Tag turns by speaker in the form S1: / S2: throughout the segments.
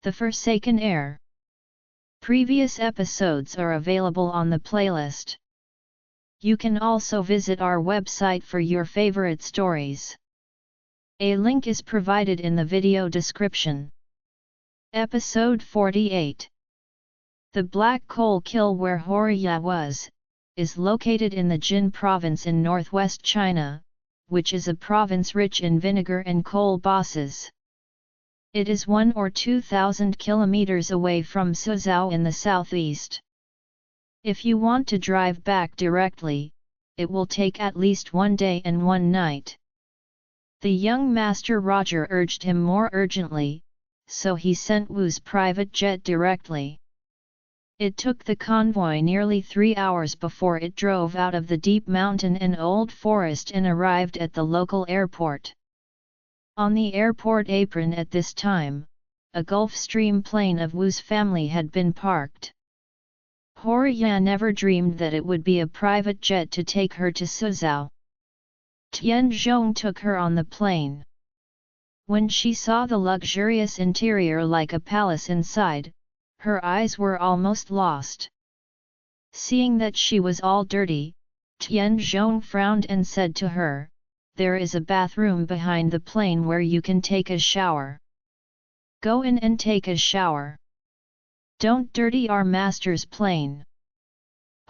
S1: The Forsaken Heir. Previous episodes are available on the playlist. You can also visit our website for your favorite stories. A link is provided in the video description. Episode 48. The Black Coal Kill, where Horiya was, is located in the Jin province in northwest China, which is a province rich in vinegar and coal bosses. It is 1,000 or 2,000 kilometers away from Suzhou in the southeast. If you want to drive back directly, it will take at least 1 day and 1 night. The young master Roger urged him more urgently, so he sent Wu's private jet directly. It took the convoy nearly 3 hours before it drove out of the deep mountain and old forest and arrived at the local airport. On the airport apron at this time, a Gulfstream plane of Wu's family had been parked. Horiya never dreamed that it would be a private jet to take her to Suzhou. Tianzhong took her on the plane. When she saw the luxurious interior like a palace inside, her eyes were almost lost. Seeing that she was all dirty, Tianzhong frowned and said to her, "There is a bathroom behind the plane where you can take a shower. Go in and take a shower. Don't dirty our master's plane."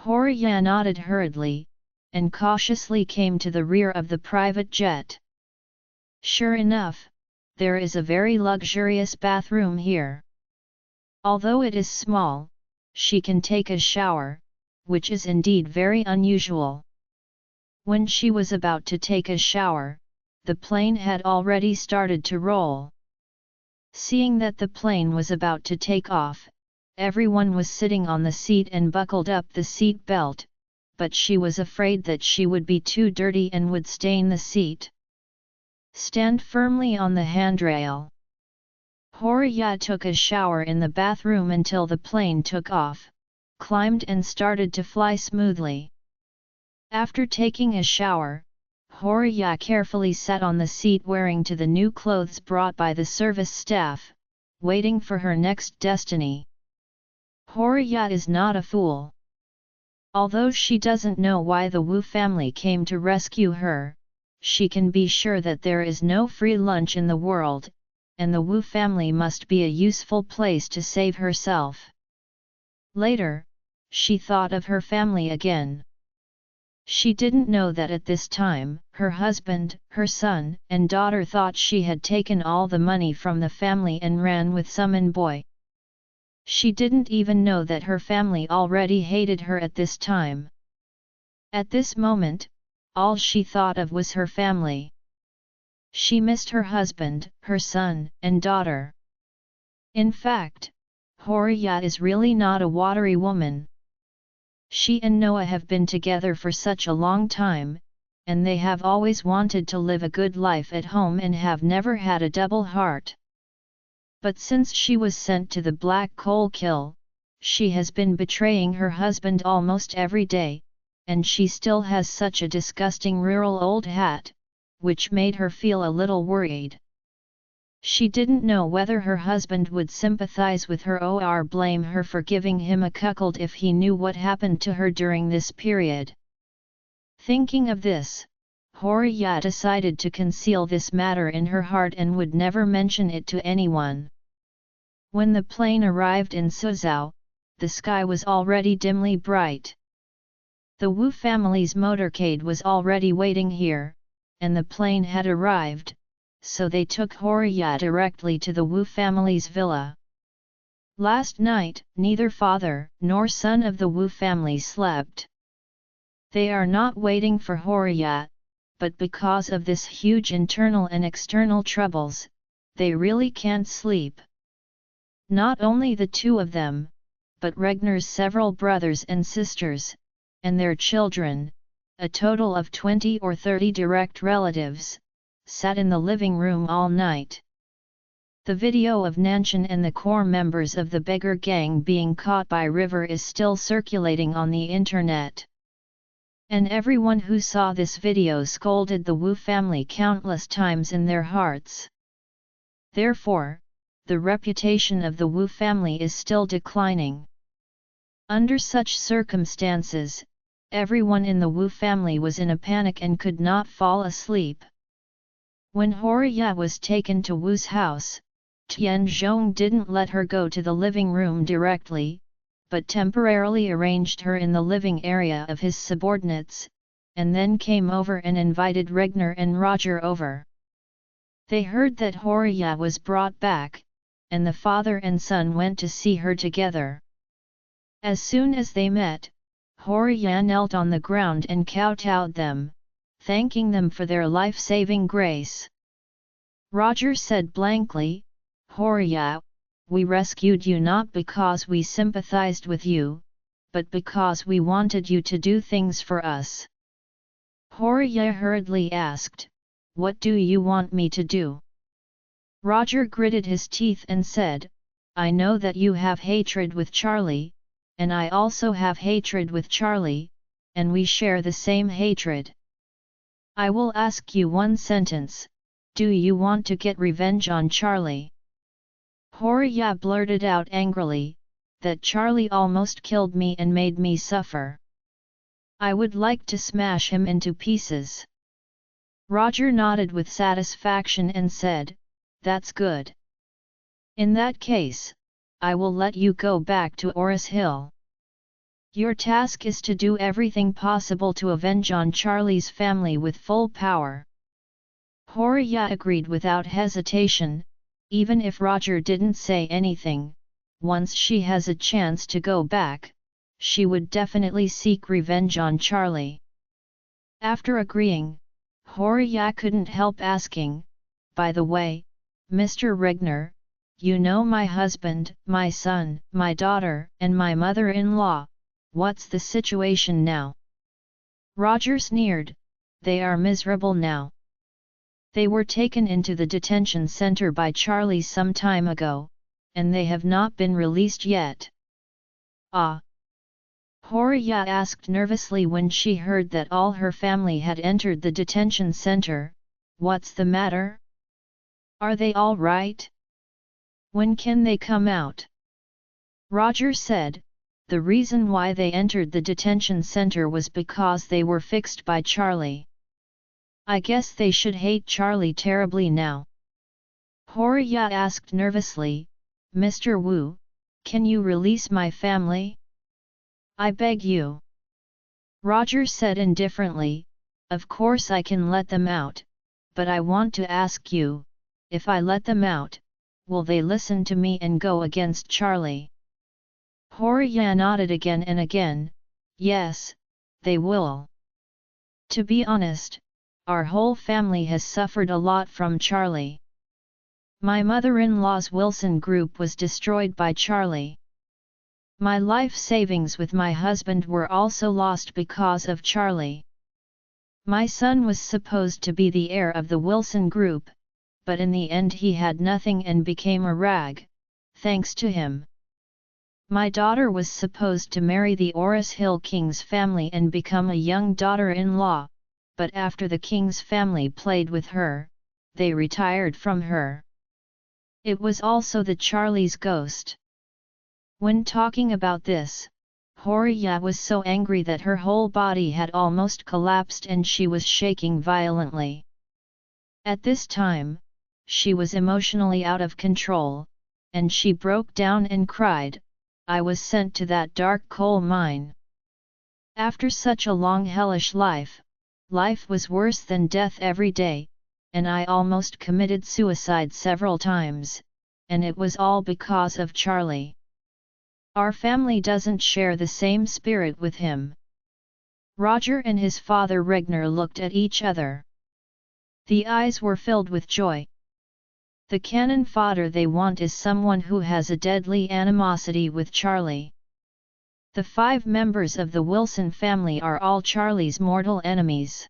S1: Horiya nodded hurriedly, and cautiously came to the rear of the private jet. Sure enough, there is a very luxurious bathroom here. Although it is small, she can take a shower, which is indeed very unusual. When she was about to take a shower, the plane had already started to roll. Seeing that the plane was about to take off, everyone was sitting on the seat and buckled up the seat belt, but she was afraid that she would be too dirty and would stain the seat. Stand firmly on the handrail. Horiya took a shower in the bathroom until the plane took off, climbed and started to fly smoothly. After taking a shower, Horiya carefully sat on the seat wearing to the new clothes brought by the service staff, waiting for her next destiny. Horiya is not a fool. Although she doesn't know why the Wu family came to rescue her, she can be sure that there is no free lunch in the world, and the Wu family must be a useful place to save herself. Later, she thought of her family again. She didn't know that at this time, her husband, her son, and daughter thought she had taken all the money from the family and ran with some boy. She didn't even know that her family already hated her at this time. At this moment, all she thought of was her family. She missed her husband, her son, and daughter. In fact, Horiya is really not a watery woman. She and Noah have been together for such a long time, and they have always wanted to live a good life at home and have never had a double heart. But since she was sent to the Black Coal Kill, she has been betraying her husband almost every day, and she still has such a disgusting rural old hat, which made her feel a little worried. She didn't know whether her husband would sympathize with her or blame her for giving him a cuckold if he knew what happened to her during this period. Thinking of this, Horiya decided to conceal this matter in her heart and would never mention it to anyone. When the plane arrived in Suzhou, the sky was already dimly bright. The Wu family's motorcade was already waiting here, and the plane had arrived, so they took Horiya directly to the Wu family's villa. Last night, neither father nor son of the Wu family slept. They are not waiting for Horiya, but because of this huge internal and external troubles, they really can't sleep. Not only the two of them, but Regnar's several brothers and sisters, and their children, a total of 20 or 30 direct relatives, sat in the living room all night. The video of Nanshan and the core members of the beggar gang being caught by river is still circulating on the internet. And everyone who saw this video scolded the Wu family countless times in their hearts. Therefore, the reputation of the Wu family is still declining. Under such circumstances, everyone in the Wu family was in a panic and could not fall asleep. When Horia was taken to Wu's house, Tian Zhong didn't let her go to the living room directly, but temporarily arranged her in the living area of his subordinates, and then came over and invited Regner and Roger over. They heard that Horia was brought back, and the father and son went to see her together. As soon as they met, Horia knelt on the ground and kowtowed them, thanking them for their life-saving grace. Roger said blankly, "Horia, we rescued you not because we sympathized with you, but because we wanted you to do things for us." Horia hurriedly asked, "What do you want me to do?" Roger gritted his teeth and said, "I know that you have hatred with Charlie, and I also have hatred with Charlie, and we share the same hatred. I will ask you one sentence, do you want to get revenge on Charlie?" Horia blurted out angrily, "That Charlie almost killed me and made me suffer. I would like to smash him into pieces." Roger nodded with satisfaction and said, "That's good. In that case, I will let you go back to Oris Hill. Your task is to do everything possible to avenge on Charlie's family with full power." Horia agreed without hesitation. Even if Roger didn't say anything, once she has a chance to go back, she would definitely seek revenge on Charlie. After agreeing, Horia couldn't help asking, "By the way, Mr. Regner, you know my husband, my son, my daughter, and my mother-in-law, what's the situation now?" Roger sneered, "They are miserable now. They were taken into the detention center by Charlie some time ago, and they have not been released yet." "Ah?" Horia asked nervously when she heard that all her family had entered the detention center. "What's the matter? Are they all right? When can they come out?" Roger said, "The reason why they entered the detention center was because they were fixed by Charlie. I guess they should hate Charlie terribly now." Horia asked nervously, "Mr. Wu, can you release my family? I beg you." Roger said indifferently, "Of course I can let them out, but I want to ask you, if I let them out, will they listen to me and go against Charlie?" Horia nodded again and again, "Yes, they will. To be honest, our whole family has suffered a lot from Charlie. My mother-in-law's Wilson group was destroyed by Charlie. My life savings with my husband were also lost because of Charlie. My son was supposed to be the heir of the Wilson group, but in the end he had nothing and became a rag, thanks to him. My daughter was supposed to marry the Oris Hill King's family and become a young daughter-in-law, but after the King's family played with her, they retired from her. It was also the Charlie's ghost." When talking about this, Horia was so angry that her whole body had almost collapsed and she was shaking violently. At this time, she was emotionally out of control, and she broke down and cried, "I was sent to that dark coal mine. After such a long hellish life, life was worse than death every day, and I almost committed suicide several times, and it was all because of Charlie. Our family doesn't share the same spirit with him." Roger and his father Regner looked at each other. The eyes were filled with joy. The cannon fodder they want is someone who has a deadly animosity with Charlie. The 5 members of the Wilson family are all Charlie's mortal enemies.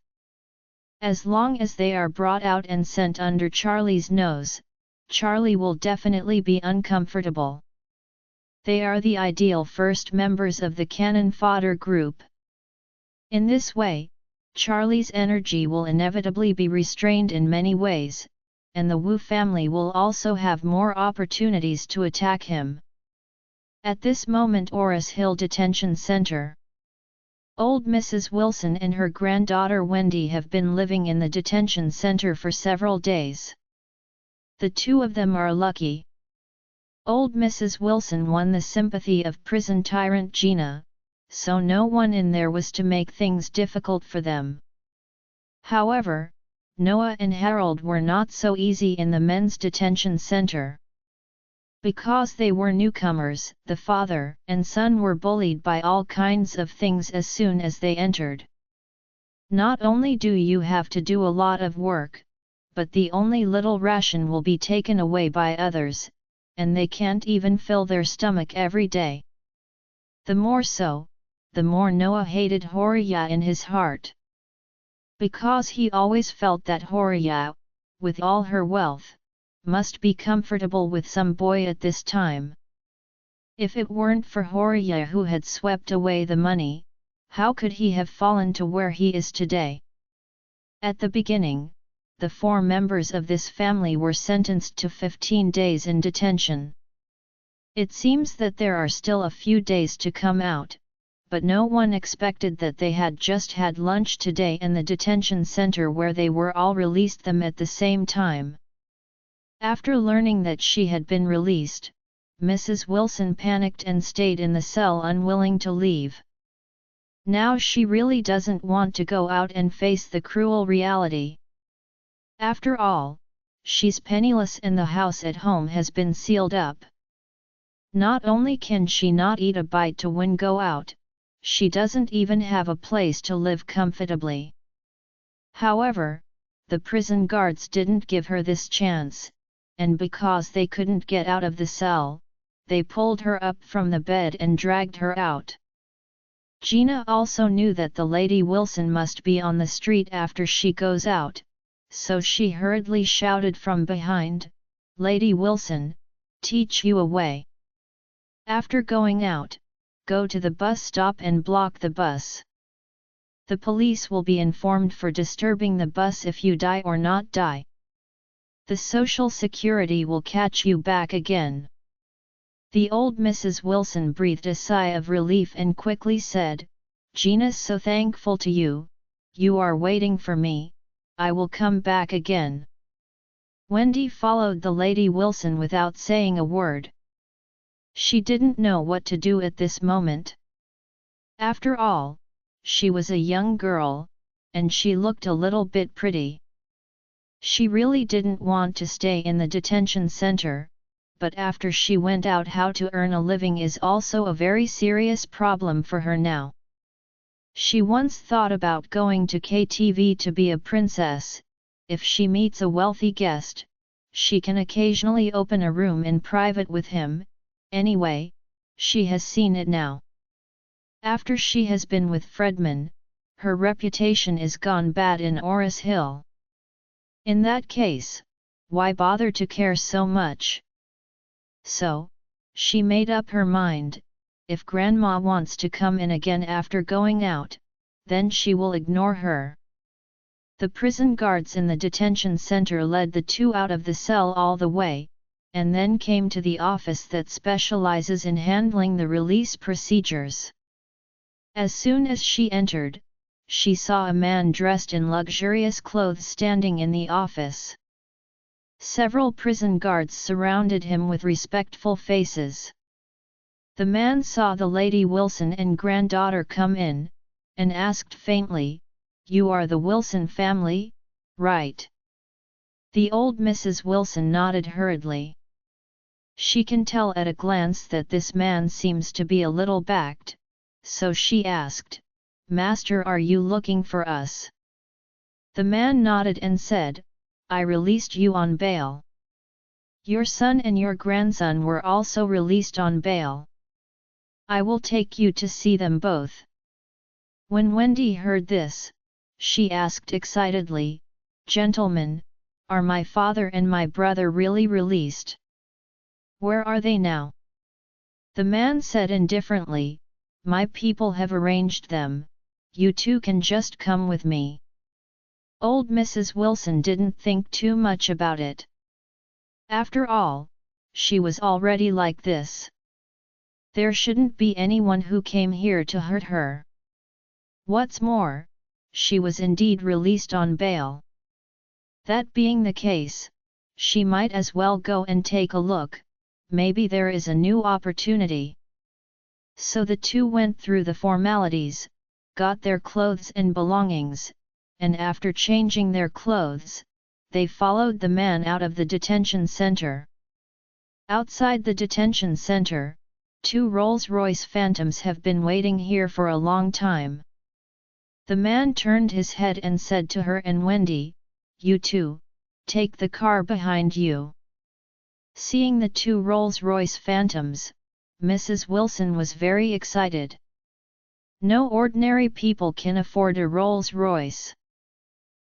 S1: As long as they are brought out and sent under Charlie's nose, Charlie will definitely be uncomfortable. They are the ideal first members of the cannon fodder group. In this way, Charlie's energy will inevitably be restrained in many ways, and the Wu family will also have more opportunities to attack him. At this moment, Oris Hill Detention Center. Old Mrs. Wilson and her granddaughter Wendy have been living in the detention center for several days. The two of them are lucky. Old Mrs. Wilson won the sympathy of prison tyrant Gina, so no one in there was to make things difficult for them. However, Noah and Harold were not so easy in the men's detention center. Because they were newcomers, the father and son were bullied by all kinds of things as soon as they entered. Not only do you have to do a lot of work, but the only little ration will be taken away by others, and they can't even fill their stomach every day. The more so, the more Noah hated Horia in his heart. Because he always felt that Horia, with all her wealth, must be comfortable with some boy at this time. If it weren't for Horia who had swept away the money, how could he have fallen to where he is today? At the beginning, the 4 members of this family were sentenced to 15 days in detention. It seems that there are still a few days to come out, but no one expected that they had just had lunch today in the detention center where they were all released them at the same time. After learning that she had been released, Mrs. Wilson panicked and stayed in the cell unwilling to leave. Now she really doesn't want to go out and face the cruel reality. After all, she's penniless and the house at home has been sealed up. Not only can she not eat a bite to go out, she doesn't even have a place to live comfortably. However, the prison guards didn't give her this chance, and because they couldn't get out of the cell, they pulled her up from the bed and dragged her out. Gina also knew that the Lady Wilson must be on the street after she goes out, so she hurriedly shouted from behind, "Lady Wilson, teach you a way. After going out, go to the bus stop and block the bus. The police will be informed for disturbing the bus if you die or not die. The Social Security will catch you back again." The old Mrs. Wilson breathed a sigh of relief and quickly said, "Gina's so thankful to you, you are waiting for me, I will come back again." Wendy followed the Lady Wilson without saying a word. She didn't know what to do at this moment. After all, she was a young girl, and she looked a little bit pretty. She really didn't want to stay in the detention center, but after she went out, how to earn a living is also a very serious problem for her now. She once thought about going to KTV to be a princess. If she meets a wealthy guest, she can occasionally open a room in private with him. Anyway, she has seen it now. After she has been with Fredman, her reputation is gone bad in Oris Hill. In that case, why bother to care so much? So, she made up her mind, if Grandma wants to come in again after going out, then she will ignore her. The prison guards in the detention center led the two out of the cell all the way, and then came to the office that specializes in handling the release procedures. As soon as she entered, she saw a man dressed in luxurious clothes standing in the office. Several prison guards surrounded him with respectful faces. The man saw the Lady Wilson and granddaughter come in, and asked faintly, "You are the Wilson family, right?" The old Mrs. Wilson nodded hurriedly. She can tell at a glance that this man seems to be a little backed, so she asked, "Master, are you looking for us?" The man nodded and said, "I released you on bail. Your son and your grandson were also released on bail. I will take you to see them both." When Wendy heard this, she asked excitedly, "Gentlemen, are my father and my brother really released? Where are they now?" The man said indifferently, "My people have arranged them, you two can just come with me." Old Mrs. Wilson didn't think too much about it. After all, she was already like this. There shouldn't be anyone who came here to hurt her. What's more, she was indeed released on bail. That being the case, she might as well go and take a look, maybe there is a new opportunity. So the two went through the formalities, got their clothes and belongings, and after changing their clothes, they followed the man out of the detention center. Outside the detention center, 2 Rolls-Royce Phantoms have been waiting here for a long time. The man turned his head and said to her and Wendy, "You two, take the car behind you." Seeing the 2 Rolls-Royce Phantoms, Mrs. Wilson was very excited. No ordinary people can afford a Rolls-Royce.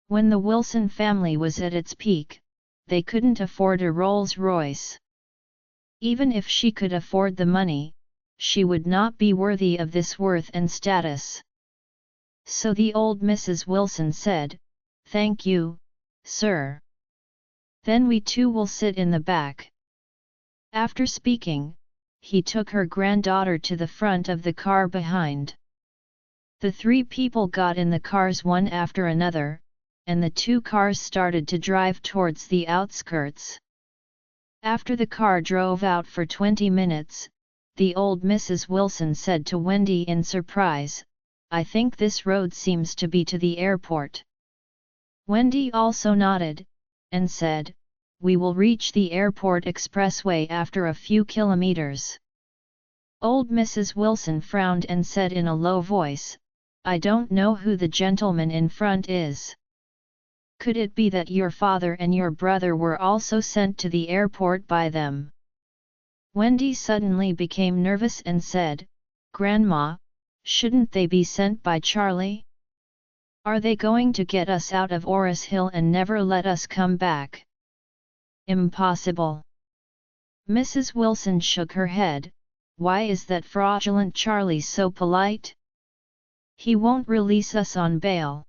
S1: When the Wilson family was at its peak, they couldn't afford a Rolls-Royce. Even if she could afford the money, she would not be worthy of this worth and status. So the old Mrs. Wilson said, "Thank you, sir. Then we two will sit in the back." After speaking, he took her granddaughter to the front of the car behind. The 3 people got in the cars one after another, and the 2 cars started to drive towards the outskirts. After the car drove out for 20 minutes, the old Mrs. Wilson said to Wendy in surprise, "I think this road seems to be to the airport." Wendy also nodded, and said, "We will reach the airport expressway after a few kilometers." Old Mrs. Wilson frowned and said in a low voice, "I don't know who the gentleman in front is. Could it be that your father and your brother were also sent to the airport by them?" Wendy suddenly became nervous and said, "Grandma, shouldn't they be sent by Charlie? Are they going to get us out of Orris Hill and never let us come back?" "Impossible." Mrs. Wilson shook her head. "Why is that fraudulent Charlie so polite? He won't release us on bail.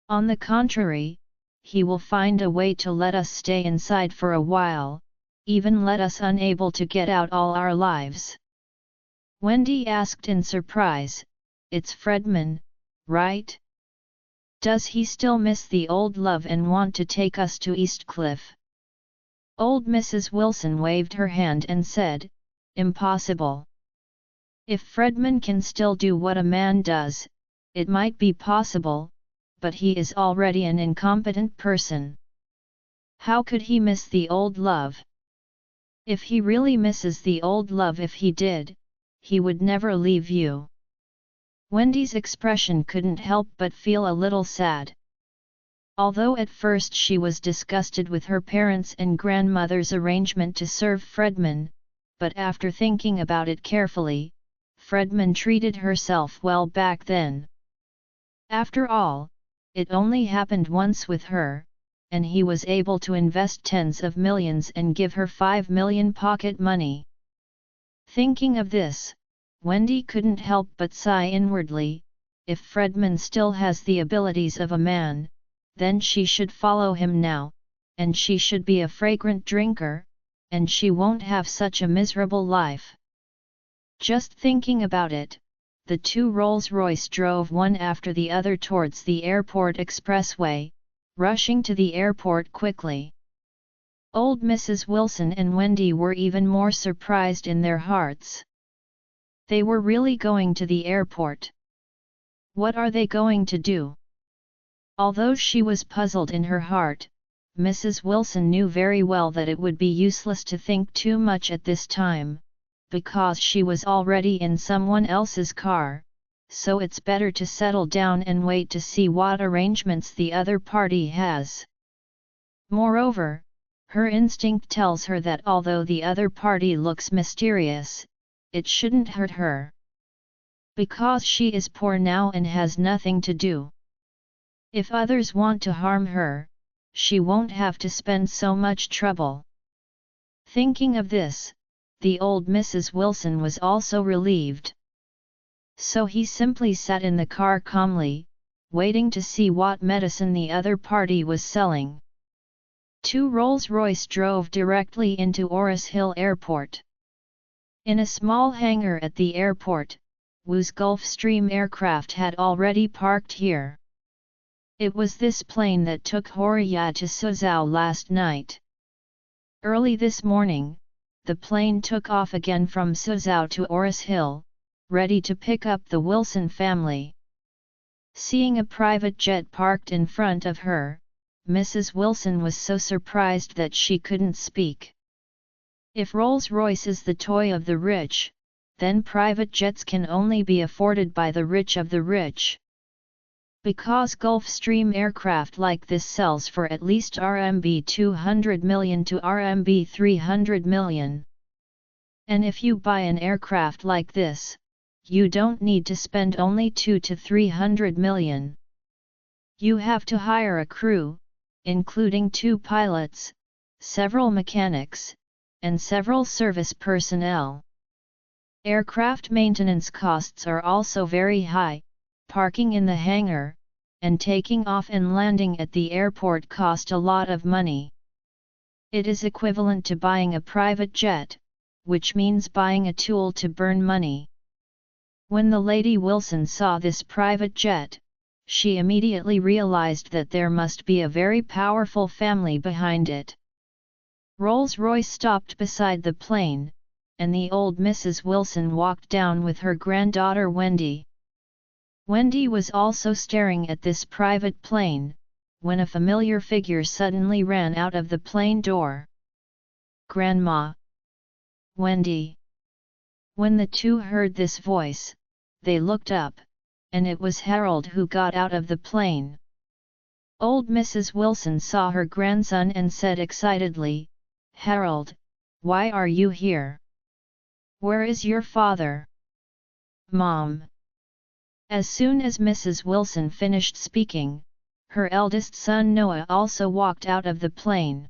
S1: On the contrary, he will find a way to let us stay inside for a while, even let us unable to get out all our lives." Wendy asked in surprise, "It's Fredman, right? Does he still miss the old love and want to take us to Eastcliff?" Old Mrs. Wilson waved her hand and said, "Impossible. If Fredman can still do what a man does, it might be possible, but he is already an incompetent person. How could he miss the old love? If he really misses the old love, if he did, he would never leave you." Wendy's expression couldn't help but feel a little sad. Although at first she was disgusted with her parents' and grandmother's arrangement to serve Fredman, but after thinking about it carefully, Fredman treated herself well back then. After all, it only happened once with her, and he was able to invest tens of millions and give her 5 million pocket money. Thinking of this, Wendy couldn't help but sigh inwardly. If Fredman still has the abilities of a man, then she should follow him now, and she should be a fragrant drinker, and she won't have such a miserable life. Just thinking about it, the 2 Rolls-Royce drove one after the other towards the airport expressway, rushing to the airport quickly. Old Mrs. Wilson and Wendy were even more surprised in their hearts. They were really going to the airport. What are they going to do? Although she was puzzled in her heart, Mrs. Wilson knew very well that it would be useless to think too much at this time, because she was already in someone else's car, so it's better to settle down and wait to see what arrangements the other party has. Moreover, her instinct tells her that although the other party looks mysterious, it shouldn't hurt her. Because she is poor now and has nothing to do. If others want to harm her, she won't have to spend so much trouble. Thinking of this, the old Mrs. Wilson was also relieved. So he simply sat in the car calmly, waiting to see what medicine the other party was selling. Two Rolls-Royce drove directly into Oris Hill Airport. In a small hangar at the airport, Wu's Gulfstream aircraft had already parked here. It was this plane that took Horia to Suzhou last night. Early this morning, the plane took off again from Suzhou to Oris Hill, ready to pick up the Wilson family. Seeing a private jet parked in front of her, Mrs. Wilson was so surprised that she couldn't speak. If Rolls-Royce is the toy of the rich, then private jets can only be afforded by the rich of the rich. Because Gulfstream aircraft like this sells for at least RMB 200 million to RMB 300 million. And if you buy an aircraft like this, you don't need to spend only 2 to 300 million. You have to hire a crew, including 2 pilots, several mechanics, and several service personnel. Aircraft maintenance costs are also very high. Parking in the hangar, and taking off and landing at the airport cost a lot of money. It is equivalent to buying a private jet, which means buying a tool to burn money. When the Lady Wilson saw this private jet, she immediately realized that there must be a very powerful family behind it. Rolls-Royce stopped beside the plane, and the old Mrs. Wilson walked down with her granddaughter Wendy. Wendy was also staring at this private plane, when a familiar figure suddenly ran out of the plane door. "Grandma! Wendy!" When the two heard this voice, they looked up, and it was Harold who got out of the plane. Old Mrs. Wilson saw her grandson and said excitedly, "Harold, why are you here? Where is your father?" "Mom!" As soon as Mrs. Wilson finished speaking, her eldest son Noah also walked out of the plane.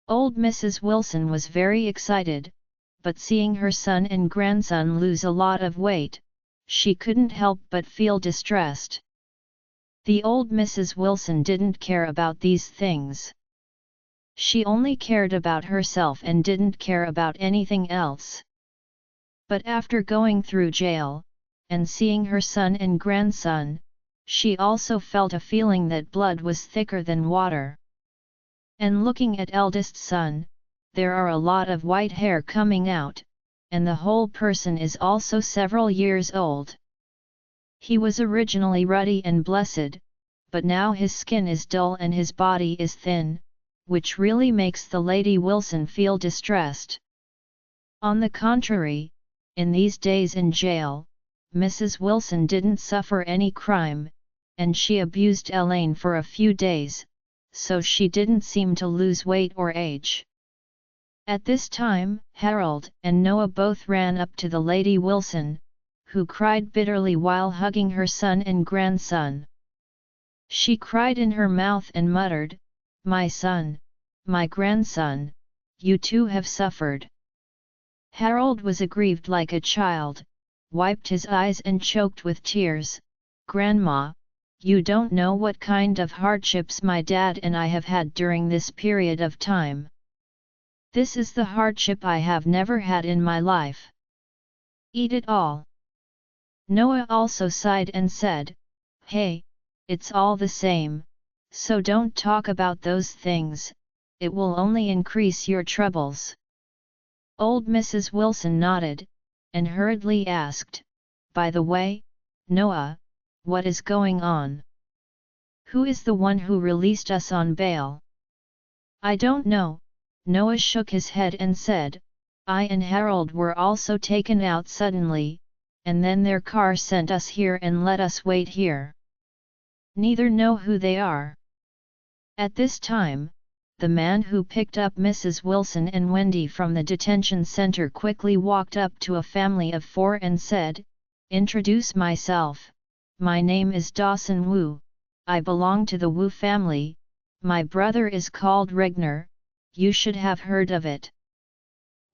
S1: Old Mrs. Wilson was very excited, but seeing her son and grandson lose a lot of weight, she couldn't help but feel distressed. The old Mrs. Wilson didn't care about these things. She only cared about herself and didn't care about anything else. But after going through jail, and seeing her son and grandson, she also felt a feeling that blood was thicker than water. And looking at eldest son, there are a lot of white hair coming out, and the whole person is also several years old. He was originally ruddy and blessed, but now his skin is dull and his body is thin, which really makes the Lady Wilson feel distressed. On the contrary, in these days in jail, Mrs. Wilson didn't suffer any crime, and she abused Elaine for a few days, so she didn't seem to lose weight or age. At this time, Harold and Noah both ran up to the Lady Wilson, who cried bitterly while hugging her son and grandson. She cried in her mouth and muttered, "My son, my grandson, you too have suffered." Harold was aggrieved like a child, wiped his eyes and choked with tears. "Grandma, you don't know what kind of hardships my dad and I have had during this period of time. This is the hardship I have never had in my life. Eat it all." Noah also sighed and said, "Hey, it's all the same, so don't talk about those things, it will only increase your troubles." Old Mrs. Wilson nodded, and hurriedly asked, "By the way, Noah, what is going on? Who is the one who released us on bail?" "I don't know." Noah shook his head and said, "I and Harold were also taken out suddenly, and then their car sent us here and let us wait here. Neither know who they are." At this time, the man who picked up Mrs. Wilson and Wendy from the detention center quickly walked up to a family of 4 and said, "Introduce myself, my name is Dawson Wu, I belong to the Wu family, my brother is called Regner, you should have heard of it."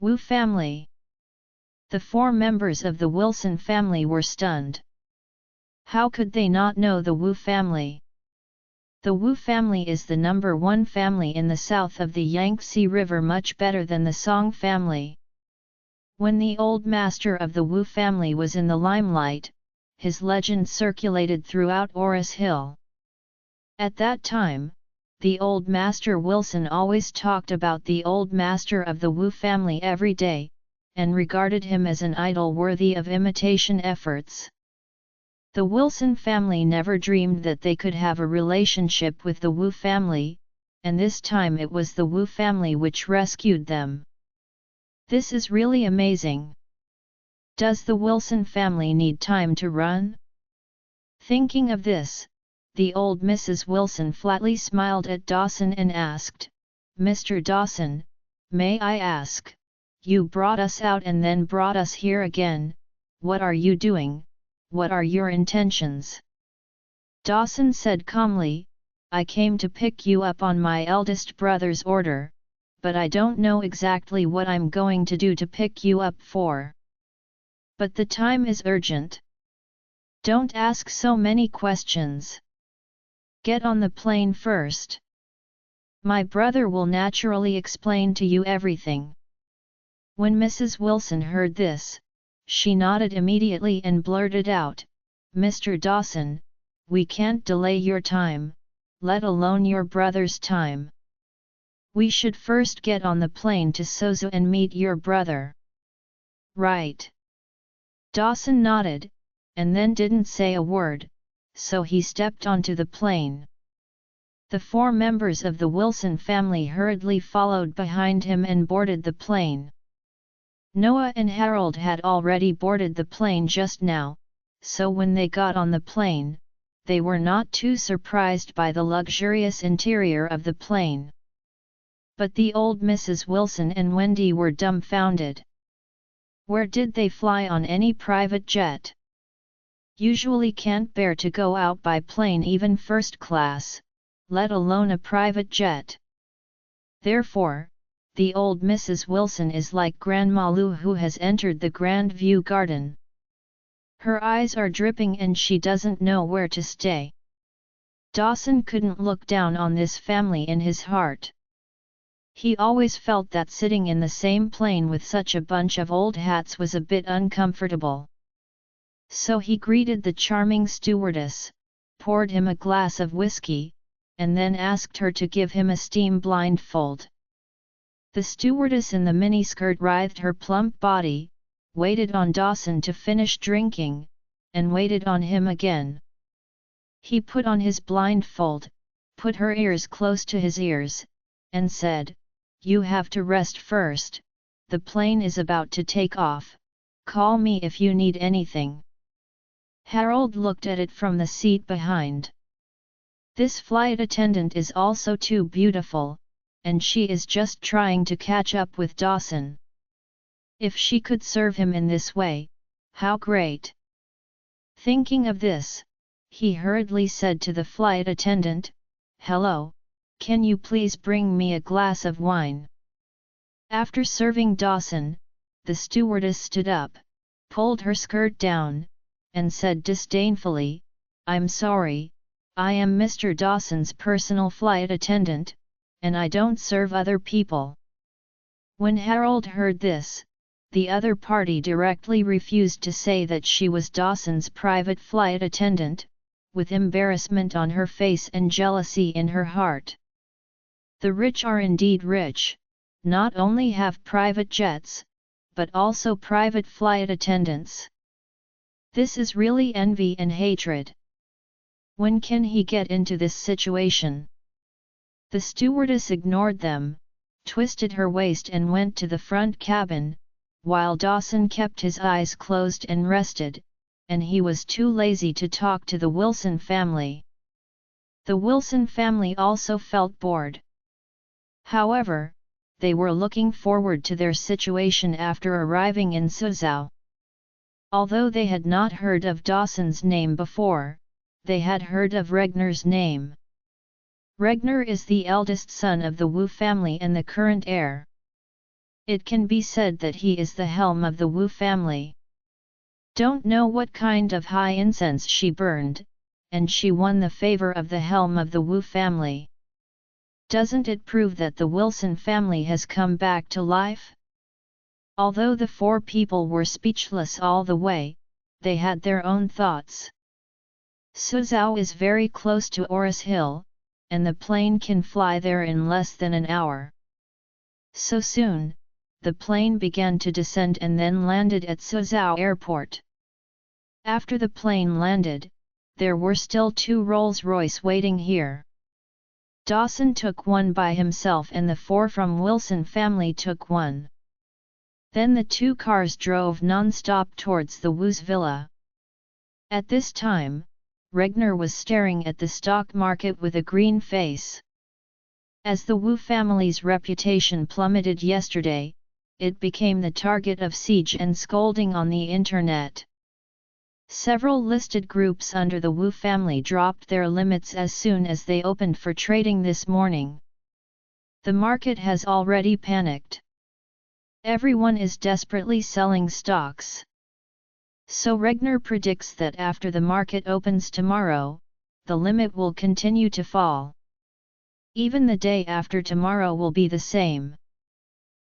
S1: Wu family. The 4 members of the Wilson family were stunned. How could they not know the Wu family? The Wu family is the #1 family in the south of the Yangtze River, much better than the Song family. When the old master of the Wu family was in the limelight, his legend circulated throughout Oris Hill. At that time, the old master Wilson always talked about the old master of the Wu family every day, and regarded him as an idol worthy of imitation efforts. The Wilson family never dreamed that they could have a relationship with the Wu family, and this time it was the Wu family which rescued them. This is really amazing. Does the Wilson family need time to run? Thinking of this, the old Mrs. Wilson flatly smiled at Dawson and asked, "Mr. Dawson, may I ask, you brought us out and then brought us here again, what are you doing? What are your intentions?" Dawson said calmly, "I came to pick you up on my eldest brother's order, but I don't know exactly what I'm going to do to pick you up for. But the time is urgent. Don't ask so many questions. Get on the plane first. My brother will naturally explain to you everything." When Mrs. Wilson heard this, she nodded immediately and blurted out, "Mr. Dawson, we can't delay your time, let alone your brother's time. We should first get on the plane to Sozo and meet your brother." "Right." Dawson nodded, and then didn't say a word, so he stepped onto the plane. The 4 members of the Wilson family hurriedly followed behind him and boarded the plane. Noah and Harold had already boarded the plane just now, so when they got on the plane, they were not too surprised by the luxurious interior of the plane. But the old Mrs. Wilson and Wendy were dumbfounded. Where did they fly on any private jet? Usually can't bear to go out by plane, even first class, let alone a private jet. Therefore, the old Mrs. Wilson is like Grandma Lou who has entered the Grand View Garden. Her eyes are dripping and she doesn't know where to stay. Dawson couldn't look down on this family in his heart. He always felt that sitting in the same plane with such a bunch of old hats was a bit uncomfortable. So he greeted the charming stewardess, poured him a glass of whiskey, and then asked her to give him a steam blindfold. The stewardess in the miniskirt writhed her plump body, waited on Dawson to finish drinking, and waited on him again. He put on his blindfold, put her ears close to his ears, and said, "You have to rest first, the plane is about to take off, call me if you need anything." Harold looked at it from the seat behind. This flight attendant is also too beautiful, and she is just trying to catch up with Dawson. If she could serve him in this way, how great! Thinking of this, he hurriedly said to the flight attendant, "Hello, can you please bring me a glass of wine?" After serving Dawson, the stewardess stood up, pulled her skirt down, and said disdainfully, "I'm sorry, I am Mr. Dawson's personal flight attendant, and I don't serve other people." When Harold heard this, the other party directly refused to say that she was Dawson's private flight attendant, with embarrassment on her face and jealousy in her heart. The rich are indeed rich, not only have private jets, but also private flight attendants. This is really envy and hatred. When can he get into this situation? The stewardess ignored them, twisted her waist and went to the front cabin, while Dawson kept his eyes closed and rested, and he was too lazy to talk to the Wilson family. The Wilson family also felt bored. However, they were looking forward to their situation after arriving in Suzhou. Although they had not heard of Dawson's name before, they had heard of Regnar's name. Regnar is the eldest son of the Wu family and the current heir. It can be said that he is the helm of the Wu family. Don't know what kind of high incense she burned, and she won the favor of the helm of the Wu family. Doesn't it prove that the Wilson family has come back to life? Although the four people were speechless all the way, they had their own thoughts. Suzhou is very close to Oris Hill, and the plane can fly there in less than an hour. So soon, the plane began to descend and then landed at Suzhou Airport. After the plane landed, there were still 2 Rolls-Royce waiting here. Dawson took one by himself and the 4 from Wilson family took one. Then the 2 cars drove non-stop towards the Wu's villa. At this time, Regner was staring at the stock market with a green face. As the Wu family's reputation plummeted yesterday, it became the target of siege and scolding on the internet. Several listed groups under the Wu family dropped their limits as soon as they opened for trading this morning. The market has already panicked. Everyone is desperately selling stocks. So Regner predicts that after the market opens tomorrow, the limit will continue to fall. Even the day after tomorrow will be the same.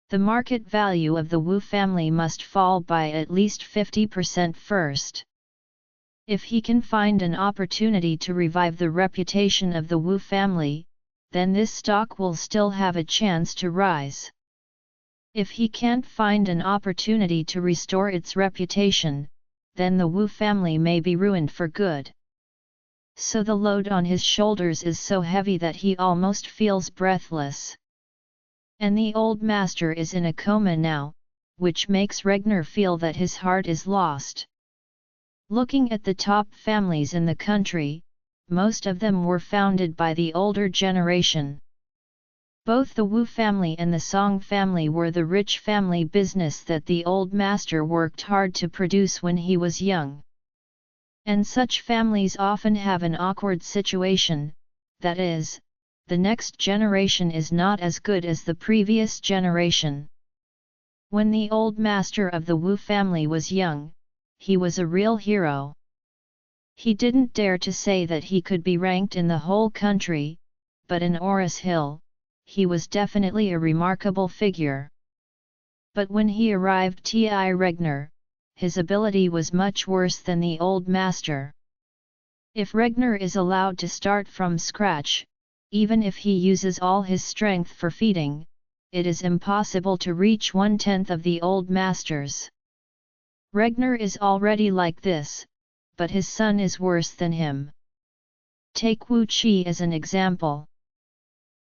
S1: The market value of the Wu family must fall by at least 50% first. If he can find an opportunity to revive the reputation of the Wu family, then this stock will still have a chance to rise. If he can't find an opportunity to restore its reputation, then the Wu family may be ruined for good. So the load on his shoulders is so heavy that he almost feels breathless. And the old master is in a coma now, which makes Regner feel that his heart is lost. Looking at the top families in the country, most of them were founded by the older generation. Both the Wu family and the Song family were the rich family business that the old master worked hard to produce when he was young. And such families often have an awkward situation, that is, the next generation is not as good as the previous generation. When the old master of the Wu family was young, he was a real hero. He didn't dare to say that he could be ranked in the whole country, but in Oris Hill, he was definitely a remarkable figure. But when he arrived at Regner, his ability was much worse than the old master. If Regner is allowed to start from scratch, even if he uses all his strength for feeding, it is impossible to reach 1/10 of the old master's. Regner is already like this, but his son is worse than him. Take Wu Qi as an example.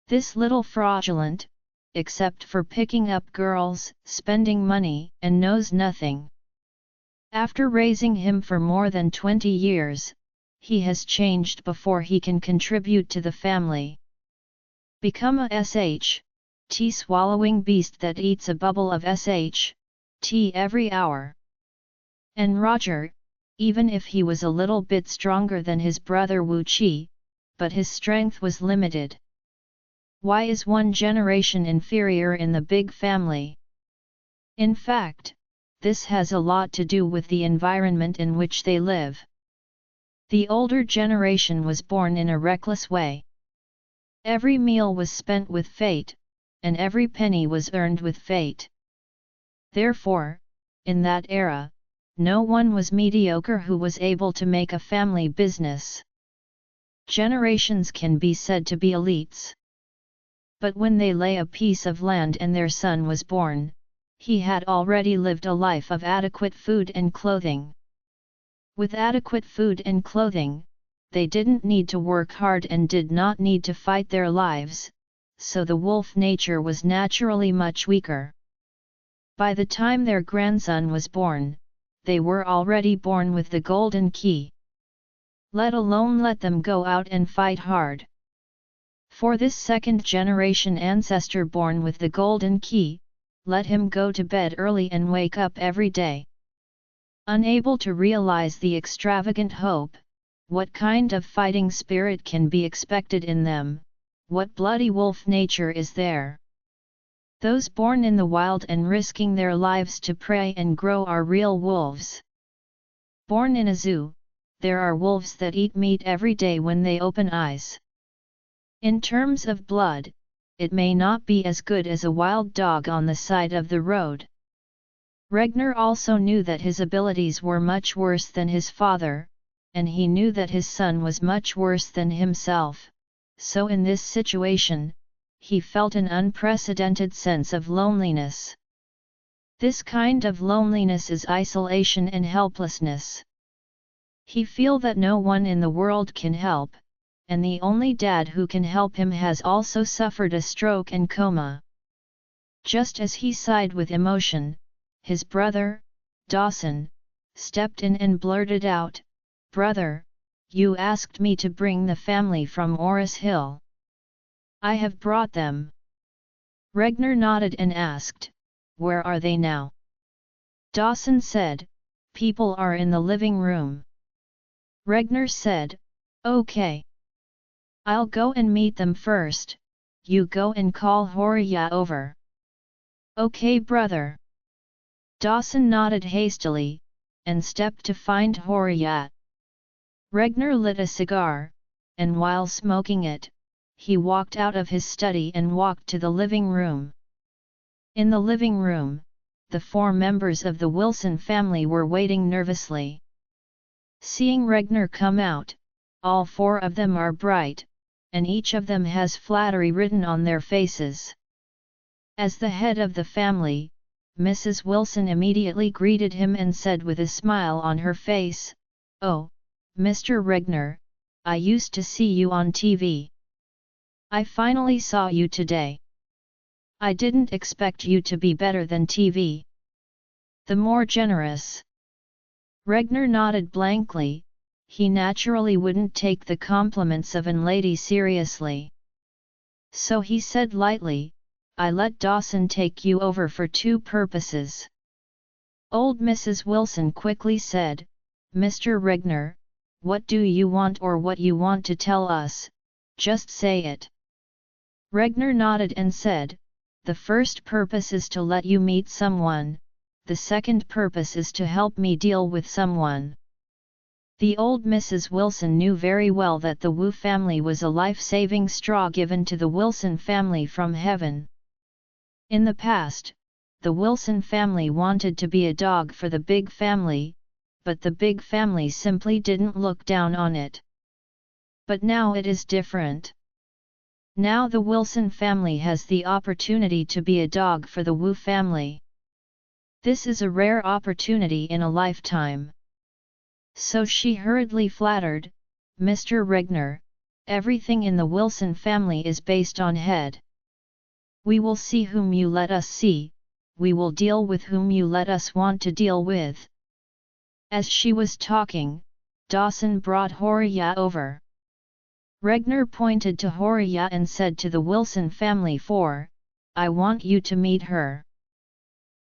S1: This little fraudulent, except for picking up girls, spending money, and knows nothing. After raising him for more than 20 years, he has changed before he can contribute to the family. Become a tea swallowing beast that eats a bubble of tea every hour. And Roger, even if he was a little bit stronger than his brother Wu Qi, but his strength was limited. Why is one generation inferior in the big family? In fact, this has a lot to do with the environment in which they live. The older generation was born in a reckless way. Every meal was spent with fate, and every penny was earned with fate. Therefore, in that era, no one was mediocre who was able to make a family business. Generations can be said to be elites. But when they lay a piece of land and their son was born, he had already lived a life of adequate food and clothing. With adequate food and clothing, they didn't need to work hard and did not need to fight their lives, so the wolf nature was naturally much weaker. By the time their grandson was born, they were already born with the golden key. Let alone let them go out and fight hard. For this second-generation ancestor born with the golden key, let him go to bed early and wake up every day. Unable to realize the extravagant hope, what kind of fighting spirit can be expected in them, what bloody wolf nature is there? Those born in the wild and risking their lives to prey and grow are real wolves. Born in a zoo, there are wolves that eat meat every day when they open eyes. In terms of blood, it may not be as good as a wild dog on the side of the road. Regner also knew that his abilities were much worse than his father, and he knew that his son was much worse than himself, so in this situation, he felt an unprecedented sense of loneliness. This kind of loneliness is isolation and helplessness. He feels that no one in the world can help, and the only dad who can help him has also suffered a stroke and coma. Just as he sighed with emotion, his brother, Dawson, stepped in and blurted out, "Brother, you asked me to bring the family from Oris Hill. I have brought them." Regner nodded and asked, "Where are they now?" Dawson said, "People are in the living room." Regner said, "Okay. I'll go and meet them first, you go and call Horia over." "Okay, brother." Dawson nodded hastily, and stepped to find Horia. Regner lit a cigar, and while smoking it, he walked out of his study and walked to the living room. In the living room, the 4 members of the Wilson family were waiting nervously. Seeing Regner come out, all 4 of them are bright, and each of them has flattery written on their faces. As the head of the family, Mrs. Wilson immediately greeted him and said with a smile on her face, "Oh, Mr. Regner, I used to see you on TV. I finally saw you today. I didn't expect you to be better than TV. The more generous." Regner nodded blankly. He naturally wouldn't take the compliments of an lady seriously. So he said lightly, "I let Dawson take you over for 2 purposes." Old Mrs. Wilson quickly said, "Mr. Regner, what do you want or what you want to tell us, just say it." Regner nodded and said, "The first purpose is to let you meet someone, the second purpose is to help me deal with someone." The old Mrs. Wilson knew very well that the Wu family was a life-saving straw given to the Wilson family from heaven. In the past, the Wilson family wanted to be a dog for the big family, but the big family simply didn't look down on it. But now it is different. Now the Wilson family has the opportunity to be a dog for the Wu family. This is a rare opportunity in a lifetime. So she hurriedly flattered, "Mr. Regner, everything in the Wilson family is based on head. We will see whom you let us see, we will deal with whom you let us want to deal with." As she was talking, Dawson brought Horia over. Regner pointed to Horia and said to the Wilson family 4, "I want you to meet her."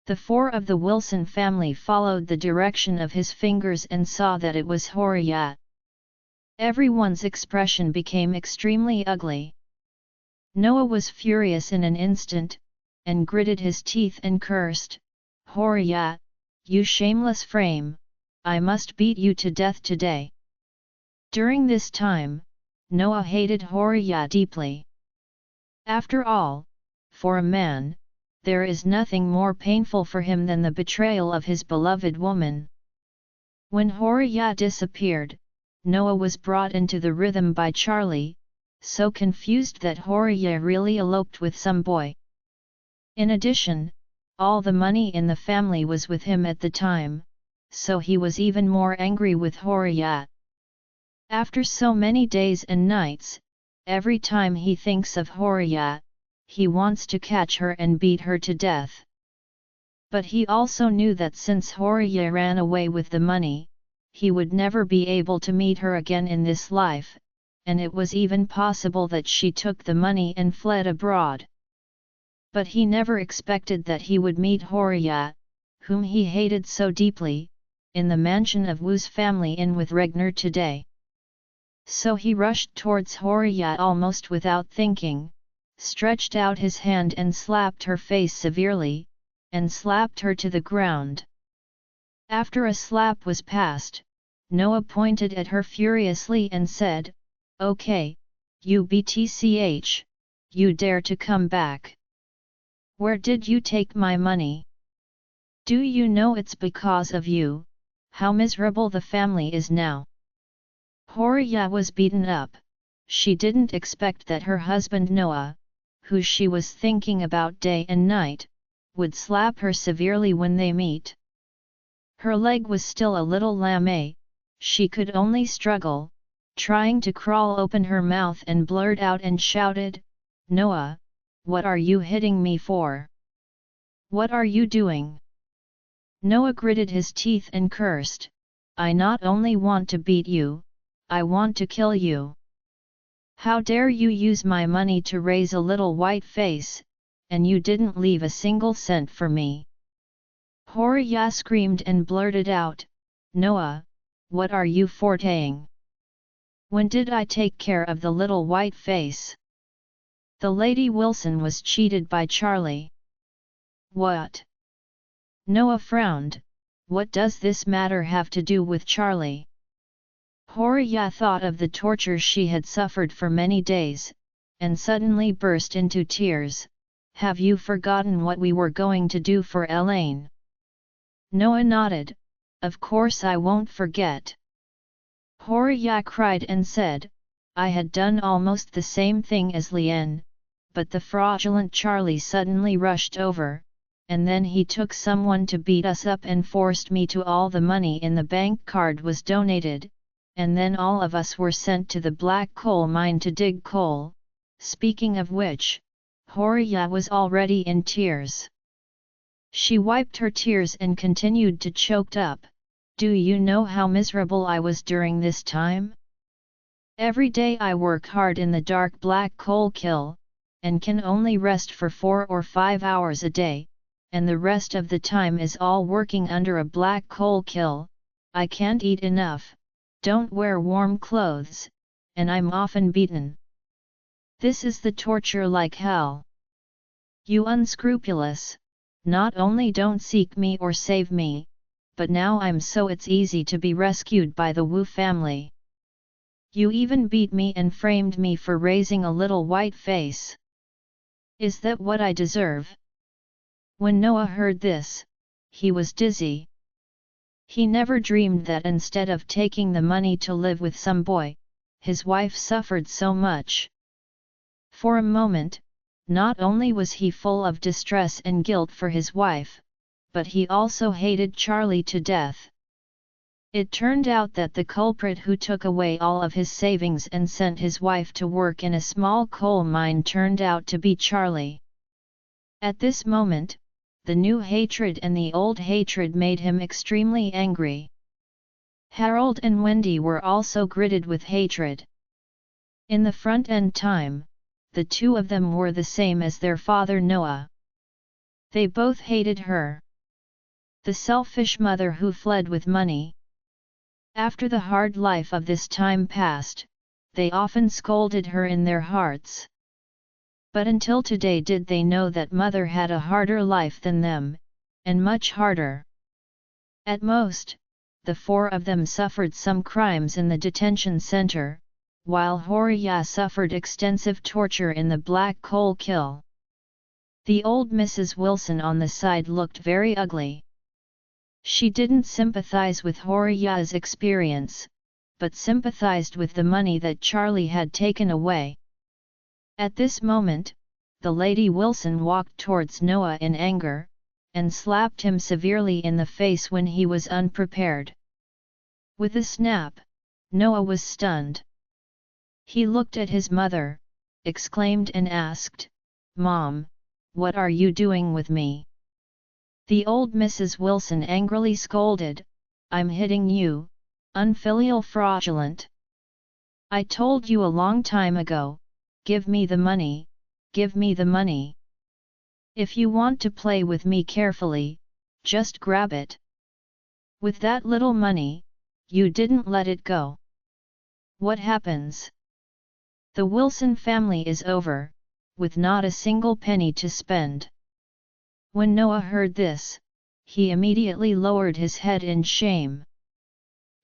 S1: The 4 of the Wilson family followed the direction of his fingers and saw that it was Horia. Everyone's expression became extremely ugly. Noah was furious in an instant, and gritted his teeth and cursed, "Horia, you shameless frame, I must beat you to death today." During this time, Noah hated Horia deeply. After all, for a man, there is nothing more painful for him than the betrayal of his beloved woman. When Horia disappeared, Noah was brought into the rhythm by Charlie, so confused that Horia really eloped with some boy. In addition, all the money in the family was with him at the time, so he was even more angry with Horia. After so many days and nights, every time he thinks of Horia, he wants to catch her and beat her to death. But he also knew that since Horia ran away with the money, he would never be able to meet her again in this life, and it was even possible that she took the money and fled abroad. But he never expected that he would meet Horia, whom he hated so deeply, in the mansion of Wu's family Inn with Regner today. So he rushed towards Horia almost without thinking, stretched out his hand and slapped her face severely, and slapped her to the ground. After a slap was passed, Noah pointed at her furiously and said, "Okay, you BTCH, you dare to come back. Where did you take my money? Do you know it's because of you, how miserable the family is now?" Horia was beaten up. She didn't expect that her husband Noah, who she was thinking about day and night, would slap her severely when they meet. Her leg was still a little lame, she could only struggle, trying to crawl open her mouth and blurt out and shouted, "Noah, what are you hitting me for? What are you doing?" Noah gritted his teeth and cursed, "I not only want to beat you, I want to kill you. How dare you use my money to raise a little white face, and you didn't leave a single cent for me." Horia screamed and blurted out, "Noah, what are you forteing? When did I take care of the little white face? The Lady Wilson was cheated by Charlie." "What?" Noah frowned, "What does this matter have to do with Charlie?" Horia thought of the torture she had suffered for many days, and suddenly burst into tears. "Have you forgotten what we were going to do for Elaine?" Noah nodded, "Of course I won't forget." Horia cried and said, "I had done almost the same thing as Lien, but the fraudulent Charlie suddenly rushed over, and then he took someone to beat us up and forced me to all the money in the bank card was donated, and then all of us were sent to the black coal mine to dig coal." Speaking of which, Horia was already in tears. She wiped her tears and continued to choked up, "Do you know how miserable I was during this time? Every day I work hard in the dark black coal kiln, and can only rest for 4 or 5 hours a day, and the rest of the time is all working under a black coal kiln. I can't eat enough, don't wear warm clothes, and I'm often beaten. This is the torture like hell. You unscrupulous, not only don't seek me or save me, but now I'm so it's easy to be rescued by the Wu family. You even beat me and framed me for raising a little white face. Is that what I deserve?" When Noah heard this, he was dizzy. He never dreamed that instead of taking the money to live with some boy, his wife suffered so much. For a moment, not only was he full of distress and guilt for his wife, but he also hated Charlie to death. It turned out that the culprit who took away all of his savings and sent his wife to work in a small coal mine turned out to be Charlie. At this moment, the new hatred and the old hatred made him extremely angry. Harold and Wendy were also gritted with hatred. In the front-end time, the two of them were the same as their father Noah. They both hated her. The selfish mother who fled with money. After the hard life of this time passed, they often scolded her in their hearts. But until today did they know that mother had a harder life than them, and much harder. At most, the four of them suffered some crimes in the detention center, while Horia suffered extensive torture in the black coal kiln. The old Mrs. Wilson on the side looked very ugly. She didn't sympathize with Horia's experience, but sympathized with the money that Charlie had taken away. At this moment, the Lady Wilson walked towards Noah in anger, and slapped him severely in the face when he was unprepared. With a snap, Noah was stunned. He looked at his mother, exclaimed and asked, "Mom, what are you doing with me?" The old Mrs. Wilson angrily scolded, "I'm hitting you, unfilial fraudulent. I told you a long time ago, give me the money, give me the money. If you want to play with me carefully, just grab it. With that little money, you didn't let it go. What happens? The Wilson family is over, with not a single penny to spend." When Noah heard this, he immediately lowered his head in shame.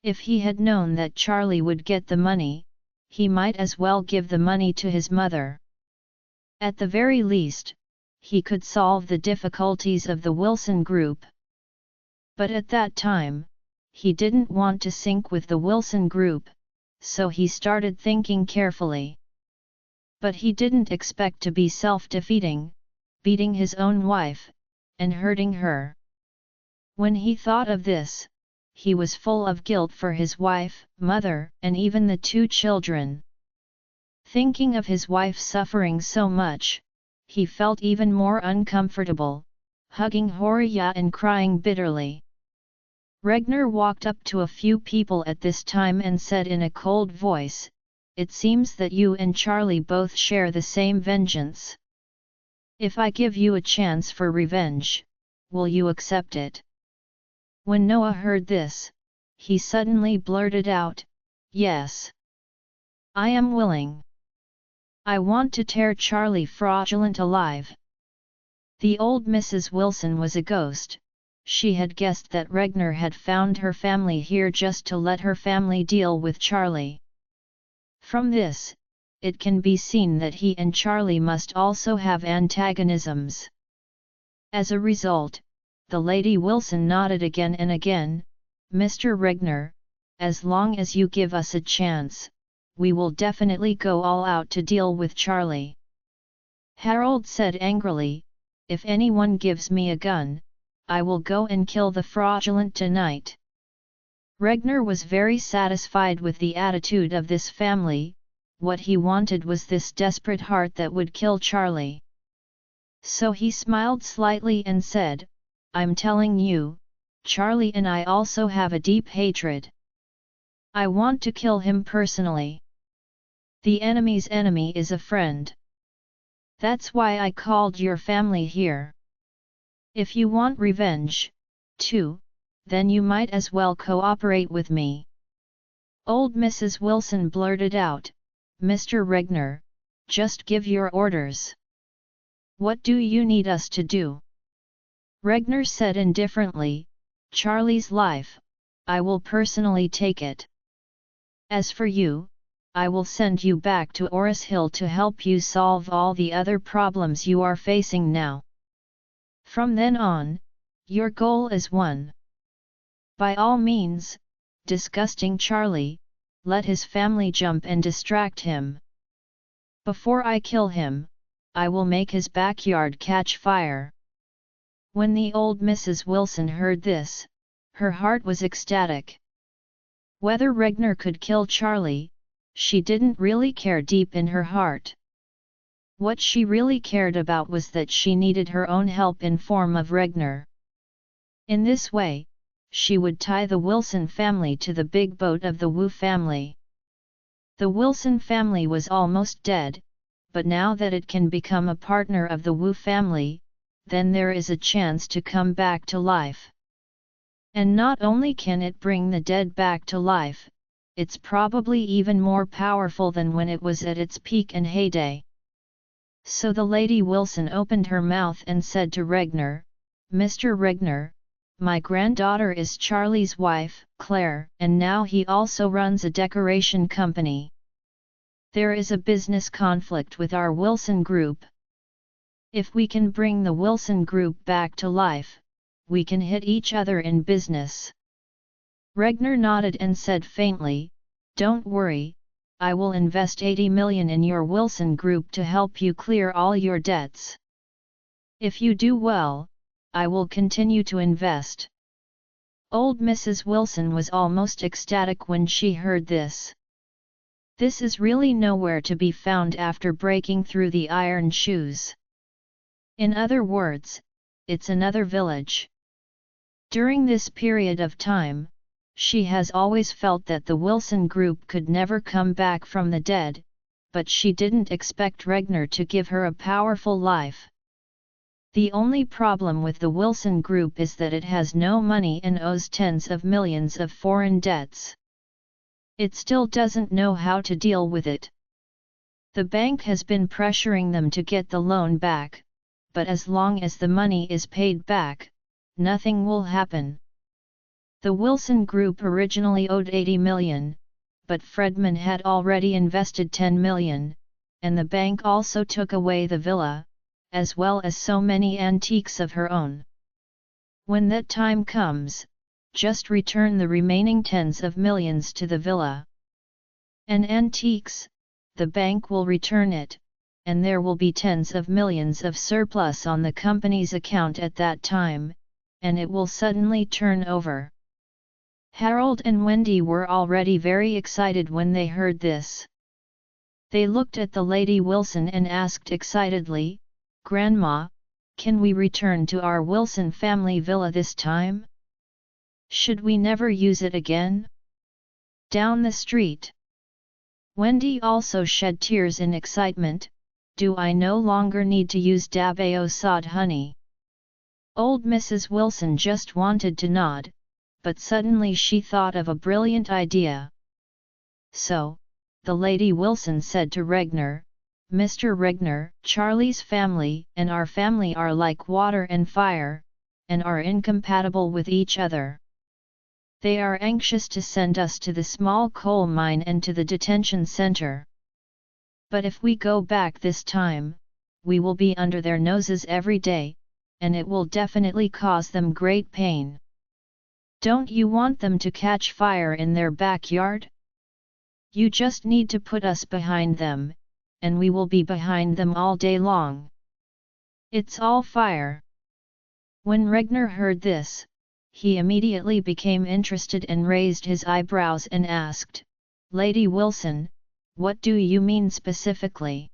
S1: If he had known that Charlie would get the money, he might as well give the money to his mother. At the very least, he could solve the difficulties of the Wilson group. But at that time, he didn't want to sink with the Wilson group, so he started thinking carefully. But he didn't expect to be self-defeating, beating his own wife, and hurting her. When he thought of this, he was full of guilt for his wife, mother, and even the 2 children. Thinking of his wife suffering so much, he felt even more uncomfortable, hugging Horia and crying bitterly. Regner walked up to a few people at this time and said in a cold voice, "It seems that you and Charlie both share the same vengeance. If I give you a chance for revenge, will you accept it?" When Noah heard this, he suddenly blurted out, "Yes. I am willing. I want to tear Charlie fraudulent alive." The old Mrs. Wilson was a ghost. She had guessed that Regner had found her family here just to let her family deal with Charlie. From this, it can be seen that he and Charlie must also have antagonisms. As a result, the Lady Wilson nodded again and again, "Mr. Regner, as long as you give us a chance, we will definitely go all out to deal with Charlie." Harold said angrily, "If anyone gives me a gun, I will go and kill the fraudulent tonight." Regner was very satisfied with the attitude of this family. What he wanted was this desperate heart that would kill Charlie. So he smiled slightly and said, "I'm telling you, Charlie and I also have a deep hatred. I want to kill him personally. The enemy's enemy is a friend. That's why I called your family here. If you want revenge, too, then you might as well cooperate with me." Old Mrs. Wilson blurted out, "Mr. Regner, just give your orders. What do you need us to do?" Regner said indifferently, "Charlie's life, I will personally take it. As for you, I will send you back to Oris Hill to help you solve all the other problems you are facing now. From then on, your goal is one. By all means, disgusting Charlie, let his family jump and distract him. Before I kill him, I will make his backyard catch fire." When the old Mrs. Wilson heard this, her heart was ecstatic. Whether Regner could kill Charlie, she didn't really care deep in her heart. What she really cared about was that she needed her own help in form of Regner. In this way, she would tie the Wilson family to the big boat of the Wu family. The Wilson family was almost dead, but now that it can become a partner of the Wu family, then there is a chance to come back to life. And not only can it bring the dead back to life, it's probably even more powerful than when it was at its peak and heyday. So the Lady Wilson opened her mouth and said to Regner, "Mr. Regner, my granddaughter is Charlie's wife, Claire, and now he also runs a decoration company. There is a business conflict with our Wilson group. If we can bring the Wilson group back to life, we can hit each other in business." Regner nodded and said faintly, "Don't worry, I will invest 80 million in your Wilson group to help you clear all your debts. If you do well, I will continue to invest." Old Mrs. Wilson was almost ecstatic when she heard this. This is really nowhere to be found after breaking through the iron shoes. In other words, it's another village. During this period of time, she has always felt that the Wilson group could never come back from the dead, but she didn't expect Regner to give her a powerful life. The only problem with the Wilson group is that it has no money and owes tens of millions of foreign debts. It still doesn't know how to deal with it. The bank has been pressuring them to get the loan back, but as long as the money is paid back, nothing will happen. The Wilson Group originally owed $80 million, but Fredman had already invested $10 million, and the bank also took away the villa, as well as so many antiques of her own. When that time comes, just return the remaining tens of millions to the villa. And antiques, the bank will return it, and there will be tens of millions of surplus on the company's account at that time, and it will suddenly turn over. Harold and Wendy were already very excited when they heard this. They looked at the Lady Wilson and asked excitedly, "Grandma, can we return to our Wilson family villa this time? Should we never use it again?" Down the street, Wendy also shed tears in excitement. "Do I no longer need to use Dabao sod honey?" Old Mrs. Wilson just wanted to nod, but suddenly she thought of a brilliant idea. So, the Lady Wilson said to Regner, "Mr. Regner, Charlie's family and our family are like water and fire, and are incompatible with each other. They are anxious to send us to the small coal mine and to the detention center. But if we go back this time, we will be under their noses every day, and it will definitely cause them great pain. Don't you want them to catch fire in their backyard? You just need to put us behind them, and we will be behind them all day long. It's all fire." When Regner heard this, he immediately became interested and raised his eyebrows and asked, "Lady Wilson, what do you mean specifically?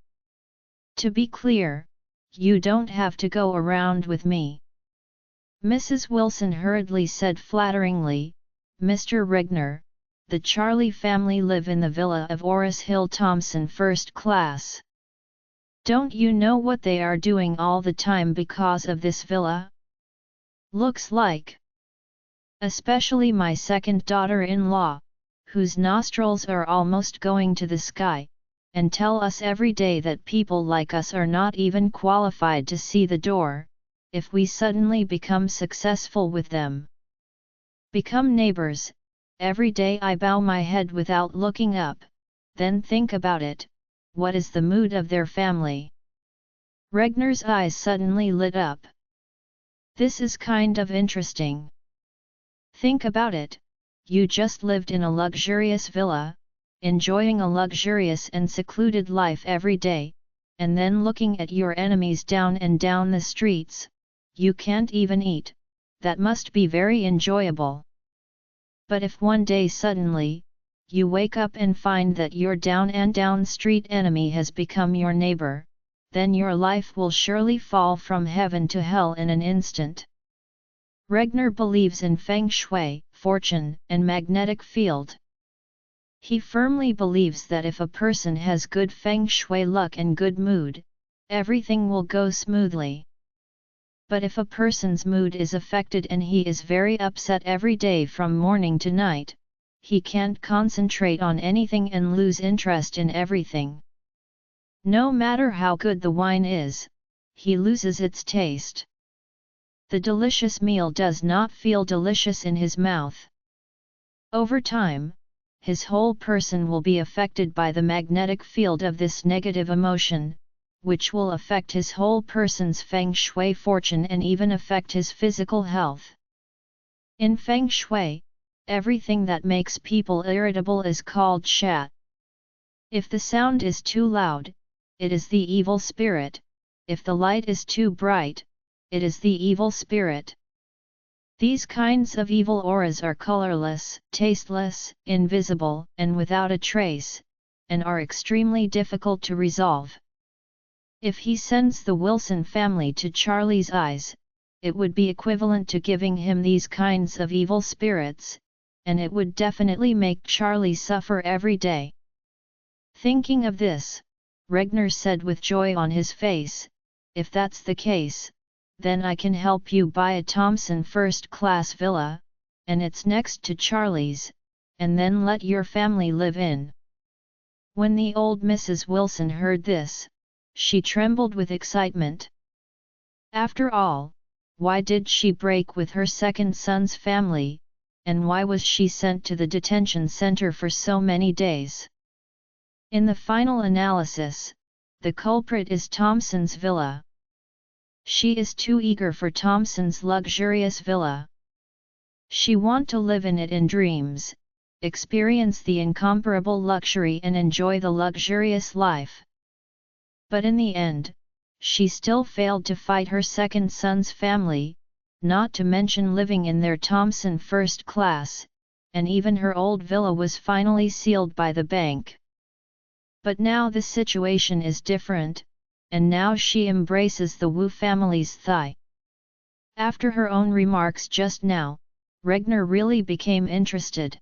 S1: To be clear, you don't have to go around with me." Mrs. Wilson hurriedly said flatteringly, "Mr. Regner, the Charlie family live in the villa of Oris Hill Thompson first class. Don't you know what they are doing all the time because of this villa? Looks like. Especially my second daughter-in-law, whose nostrils are almost going to the sky, and tell us every day that people like us are not even qualified to see the door, if we suddenly become successful with them. Become neighbors. Every day I bow my head without looking up, then think about it, what is the mood of their family?" Regner's eyes suddenly lit up. "This is kind of interesting. Think about it, you just lived in a luxurious villa, enjoying a luxurious and secluded life every day, and then looking at your enemies down and down the streets, you can't even eat, that must be very enjoyable. But if one day suddenly, you wake up and find that your down and down street enemy has become your neighbor, then your life will surely fall from heaven to hell in an instant." Regner believes in Feng Shui, fortune, and magnetic field. He firmly believes that if a person has good Feng Shui luck and good mood, everything will go smoothly. But if a person's mood is affected and he is very upset every day from morning to night, he can't concentrate on anything and lose interest in everything. No matter how good the wine is, he loses its taste. The delicious meal does not feel delicious in his mouth. Over time, his whole person will be affected by the magnetic field of this negative emotion, which will affect his whole person's Feng Shui fortune and even affect his physical health. In Feng Shui, everything that makes people irritable is called shat. If the sound is too loud, it is the evil spirit. If the light is too bright, it is the evil spirit. These kinds of evil auras are colorless, tasteless, invisible, and without a trace, and are extremely difficult to resolve. If he sends the Wilson family to Charlie's eyes, it would be equivalent to giving him these kinds of evil spirits, and it would definitely make Charlie suffer every day. Thinking of this, Regner said with joy on his face, "If that's the case, then I can help you buy a Thompson first-class villa, and it's next to Charlie's, and then let your family live in." When the old Mrs. Wilson heard this, she trembled with excitement. After all, why did she break with her second son's family, and why was she sent to the detention center for so many days? In the final analysis, the culprit is Thompson's villa. She is too eager for Thompson's luxurious villa. She wants to live in it in dreams, experience the incomparable luxury and enjoy the luxurious life. But in the end, she still failed to fight her second son's family, not to mention living in their Thompson first class, and even her old villa was finally sealed by the bank. But now the situation is different, and now she embraces the Wu family's thigh. After her own remarks just now, Regner really became interested.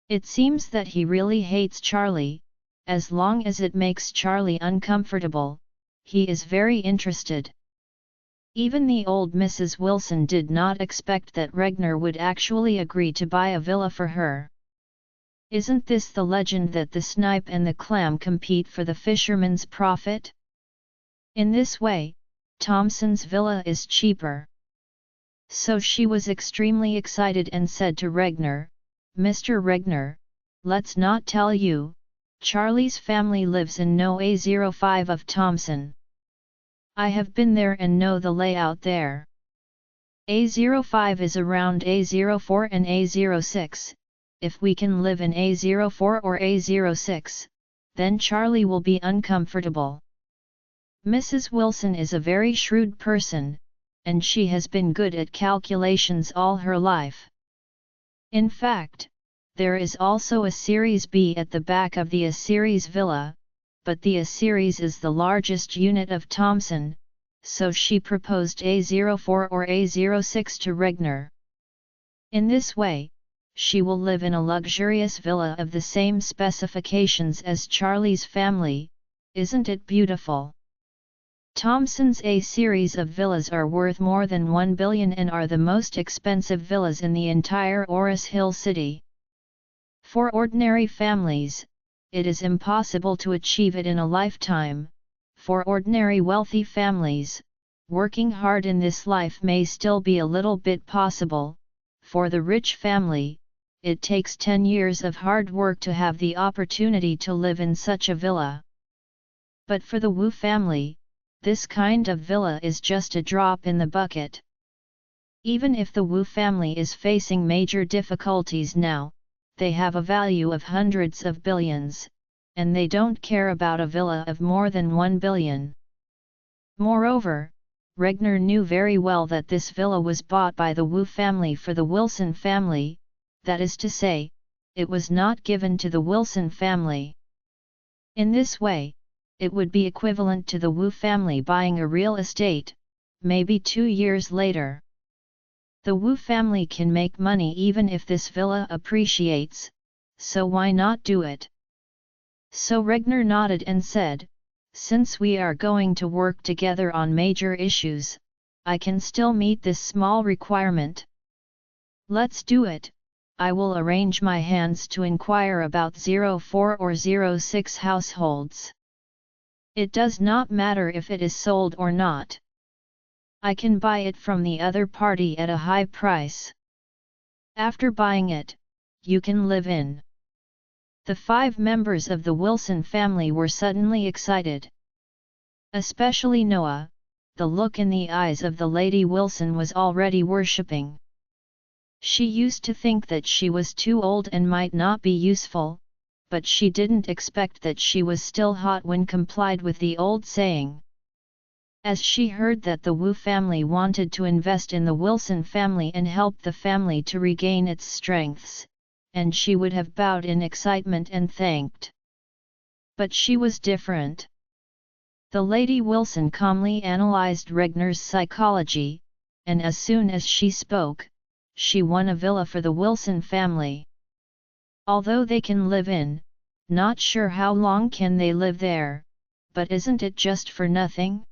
S1: It seems that he really hates Charlie. As long as it makes Charlie uncomfortable, he is very interested. Even the old Mrs. Wilson did not expect that Regner would actually agree to buy a villa for her. Isn't this the legend that the snipe and the clam compete for the fisherman's profit? In this way, Thompson's villa is cheaper. So she was extremely excited and said to Regner, "Mr. Regner, let's not tell you, Charlie's family lives in No. A05 of Thompson. I have been there and know the layout there. A05 is around A04 and A06, if we can live in A04 or A06, then Charlie will be uncomfortable." Mrs. Wilson is a very shrewd person, and she has been good at calculations all her life. In fact, there is also a Series B at the back of the A Series villa, but the A Series is the largest unit of Thompson, so she proposed A04 or A06 to Regner. In this way, she will live in a luxurious villa of the same specifications as Charlie's family. Isn't it beautiful? Thompson's A series of villas are worth more than $1 billion and are the most expensive villas in the entire Oris Hill city. For ordinary families, it is impossible to achieve it in a lifetime. For ordinary wealthy families, working hard in this life may still be a little bit possible. For the rich family, it takes 10 years of hard work to have the opportunity to live in such a villa. But for the Wu family, this kind of villa is just a drop in the bucket. Even if the Wu family is facing major difficulties now, they have a value of hundreds of billions, and they don't care about a villa of more than $1 billion. Moreover, Regner knew very well that this villa was bought by the Wu family for the Wilson family, that is to say, it was not given to the Wilson family. In this way, it would be equivalent to the Wu family buying a real estate, maybe 2 years later. The Wu family can make money even if this villa appreciates, so why not do it? So Regner nodded and said, "Since we are going to work together on major issues, I can still meet this small requirement. Let's do it. I will arrange my hands to inquire about 04 or 06 households. It does not matter if it is sold or not. I can buy it from the other party at a high price. After buying it, you can live in." The 5 members of the Wilson family were suddenly excited. Especially Noah, the look in the eyes of the Lady Wilson was already worshipping. She used to think that she was too old and might not be useful, but she didn't expect that she was still hot when complied with the old saying. As she heard that the Wu family wanted to invest in the Wilson family and help the family to regain its strengths, and she would have bowed in excitement and thanked. But she was different. The Lady Wilson calmly analyzed Regner's psychology, and as soon as she spoke, she won a villa for the Wilson family. Although they can live in, not sure how long can they live there, but isn't it just for nothing?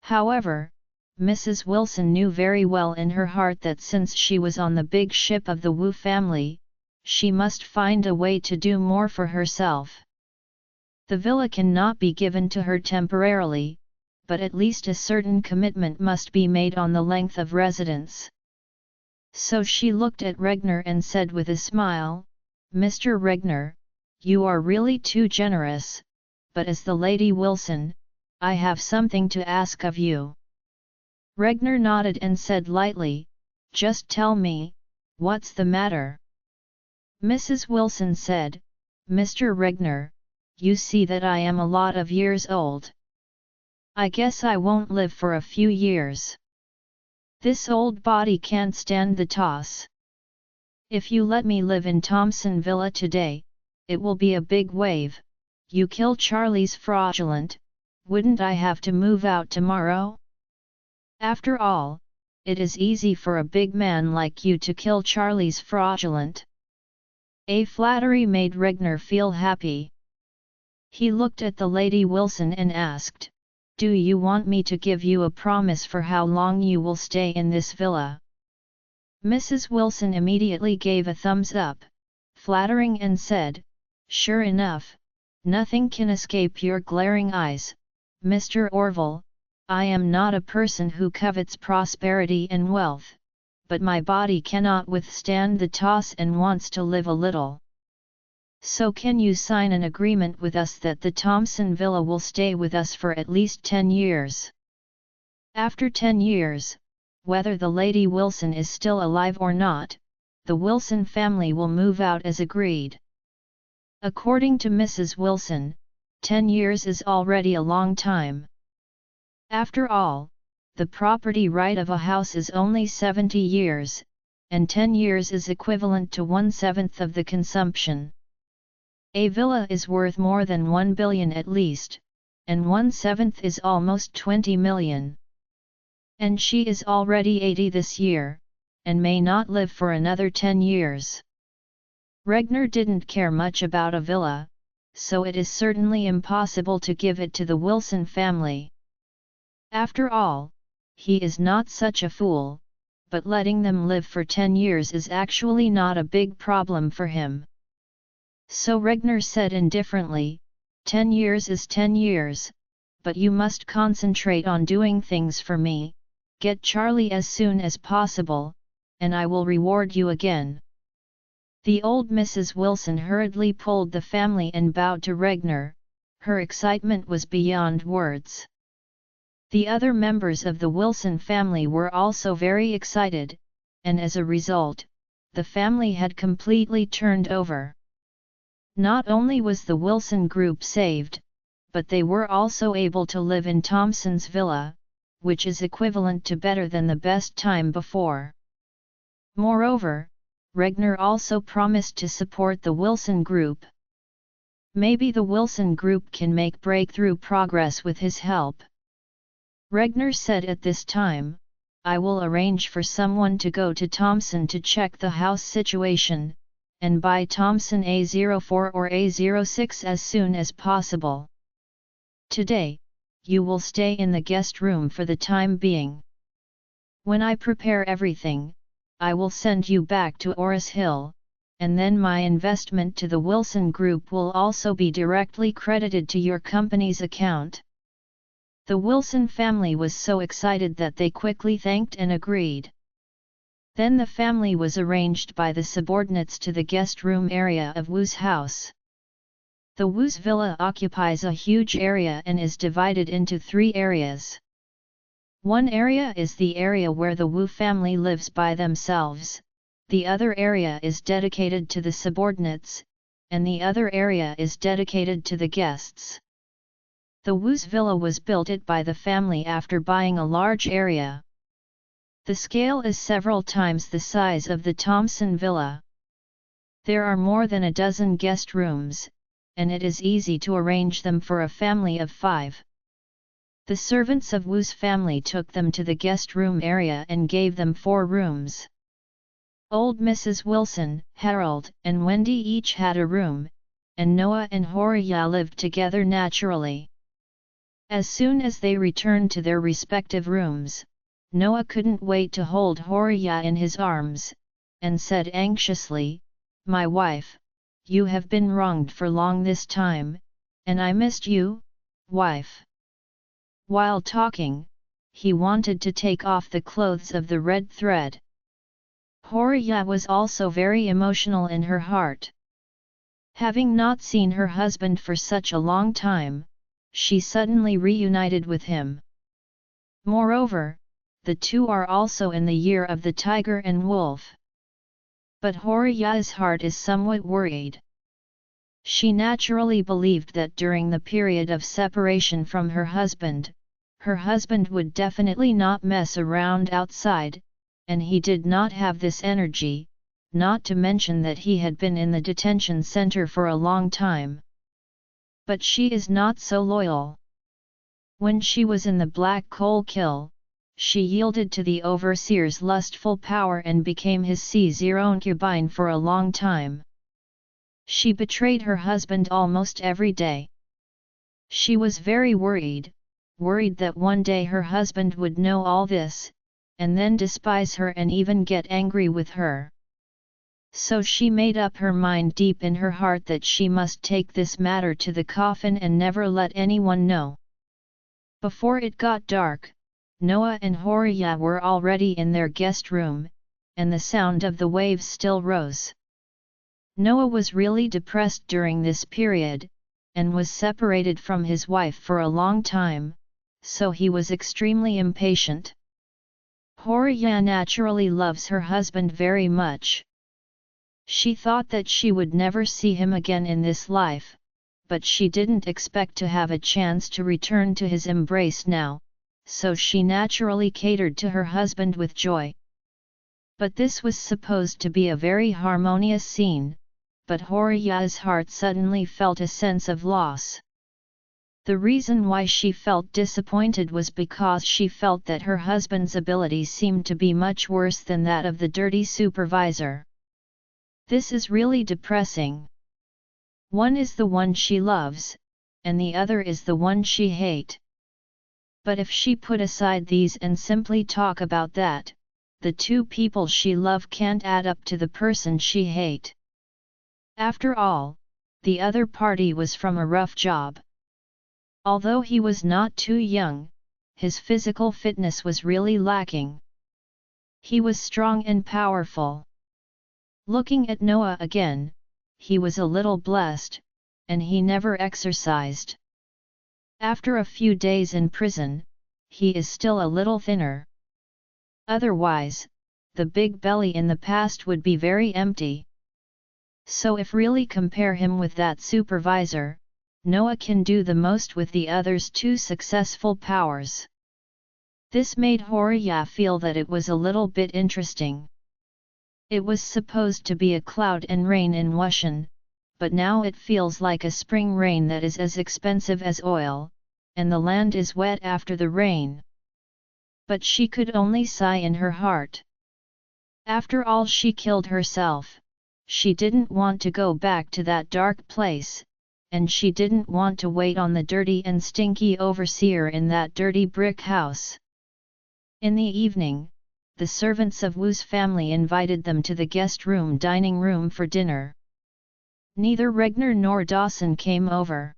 S1: However, Mrs. Wilson knew very well in her heart that since she was on the big ship of the Wu family, she must find a way to do more for herself. The villa cannot be given to her temporarily, but at least a certain commitment must be made on the length of residence. So she looked at Regner and said with a smile, "Mr. Regner, you are really too generous, but as the Lady Wilson, I have something to ask of you." Regner nodded and said lightly, "Just tell me, what's the matter?" Mrs. Wilson said, "Mr. Regner, you see that I am a lot of years old. I guess I won't live for a few years. This old body can't stand the toss. If you let me live in Thompson Villa today, it will be a big wave. You kill Charlie's fraudulent, wouldn't I have to move out tomorrow? After all, it is easy for a big man like you to kill Charlie's fraudulent." A flattery made Regner feel happy. He looked at the Lady Wilson and asked, "Do you want me to give you a promise for how long you will stay in this villa?" Mrs. Wilson immediately gave a thumbs up, flattering and said, "Sure enough, nothing can escape your glaring eyes, Mr. Orville. I am not a person who covets prosperity and wealth, but my body cannot withstand the toss and wants to live a little. So can you sign an agreement with us that the Thompson Villa will stay with us for at least 10 years? After 10 years, whether the Lady Wilson is still alive or not, the Wilson family will move out as agreed." According to Mrs. Wilson, 10 years is already a long time. After all, the property right of a house is only 70 years, and 10 years is equivalent to 1/7 of the consumption. A villa is worth more than 1 billion at least, and 1/7 is almost 20 million. And she is already 80 this year, and may not live for another 10 years. Regner didn't care much about a villa, so it is certainly impossible to give it to the Wilson family. After all, he is not such a fool, but letting them live for 10 years is actually not a big problem for him. So Regner said indifferently, 10 years is 10 years, but you must concentrate on doing things for me, get Charlie as soon as possible, and I will reward you again." The old Mrs. Wilson hurriedly pulled the family and bowed to Regner. Her excitement was beyond words. The other members of the Wilson family were also very excited, and as a result, the family had completely turned over. Not only was the Wilson group saved, but they were also able to live in Thompson's villa, which is equivalent to better than the best time before. Moreover, Regner also promised to support the Wilson group. Maybe the Wilson group can make breakthrough progress with his help. Regner said at this time, "I will arrange for someone to go to Thompson to check the house situation, and buy Thompson A04 or A06 as soon as possible. Today, you will stay in the guest room for the time being. When I prepare everything, I will send you back to Orris Hill, and then my investment to the Wilson Group will also be directly credited to your company's account." The Wilson family was so excited that they quickly thanked and agreed. Then the family was arranged by the subordinates to the guest room area of Wu's house. The Wu's villa occupies a huge area and is divided into 3 areas. One area is the area where the Wu family lives by themselves, the other area is dedicated to the subordinates, and the other area is dedicated to the guests. The Wu's villa was built by the family after buying a large area. The scale is several times the size of the Thompson villa. There are more than a dozen guest rooms, and it is easy to arrange them for a family of 5. The servants of Wu's family took them to the guest room area and gave them 4 rooms. Old Mrs. Wilson, Harold, and Wendy each had a room, and Noah and Horia lived together naturally. As soon as they returned to their respective rooms, Noah couldn't wait to hold Horia in his arms, and said anxiously, "My wife, you have been wronged for long this time, and I missed you, wife." While talking, he wanted to take off the clothes of the red thread. Horia was also very emotional in her heart. Having not seen her husband for such a long time, she suddenly reunited with him. Moreover, the two are also in the year of the tiger and wolf. But Horiya's heart is somewhat worried. She naturally believed that during the period of separation from her husband would definitely not mess around outside, and he did not have this energy, not to mention that he had been in the detention center for a long time. But she is not so loyal. When she was in the Black Coal Kill, she yielded to the overseer's lustful power and became his concubine for a long time. She betrayed her husband almost every day. She was very worried that one day her husband would know all this, and then despise her and even get angry with her. So she made up her mind deep in her heart that she must take this matter to the coffin and never let anyone know. Before it got dark, Noah and Horiya were already in their guest room, and the sound of the waves still rose. Noah was really depressed during this period, and was separated from his wife for a long time, so he was extremely impatient. Horiya naturally loves her husband very much. She thought that she would never see him again in this life, but she didn't expect to have a chance to return to his embrace now, so she naturally catered to her husband with joy. But this was supposed to be a very harmonious scene, but Horiya's heart suddenly felt a sense of loss. The reason why she felt disappointed was because she felt that her husband's ability seemed to be much worse than that of the dirty supervisor. This is really depressing. One is the one she loves, and the other is the one she hates. But if she put aside these and simply talk about that, the two people she loves can't add up to the person she hates. After all, the other party was from a rough job. Although he was not too young, his physical fitness was really lacking. He was strong and powerful. Looking at Noah again, he was a little blessed, and he never exercised. After a few days in prison, he is still a little thinner. Otherwise, the big belly in the past would be very empty. So if really compare him with that supervisor, Noah can do the most with the other's two successful powers. This made Horiya feel that it was a little bit interesting. It was supposed to be a cloud and rain in Wushan, but now it feels like a spring rain that is as expensive as oil, and the land is wet after the rain. But she could only sigh in her heart. After all, she killed herself. She didn't want to go back to that dark place, and she didn't want to wait on the dirty and stinky overseer in that dirty brick house. In the evening, the servants of Wu's family invited them to the guest room dining room for dinner. Neither Regner nor Dawson came over.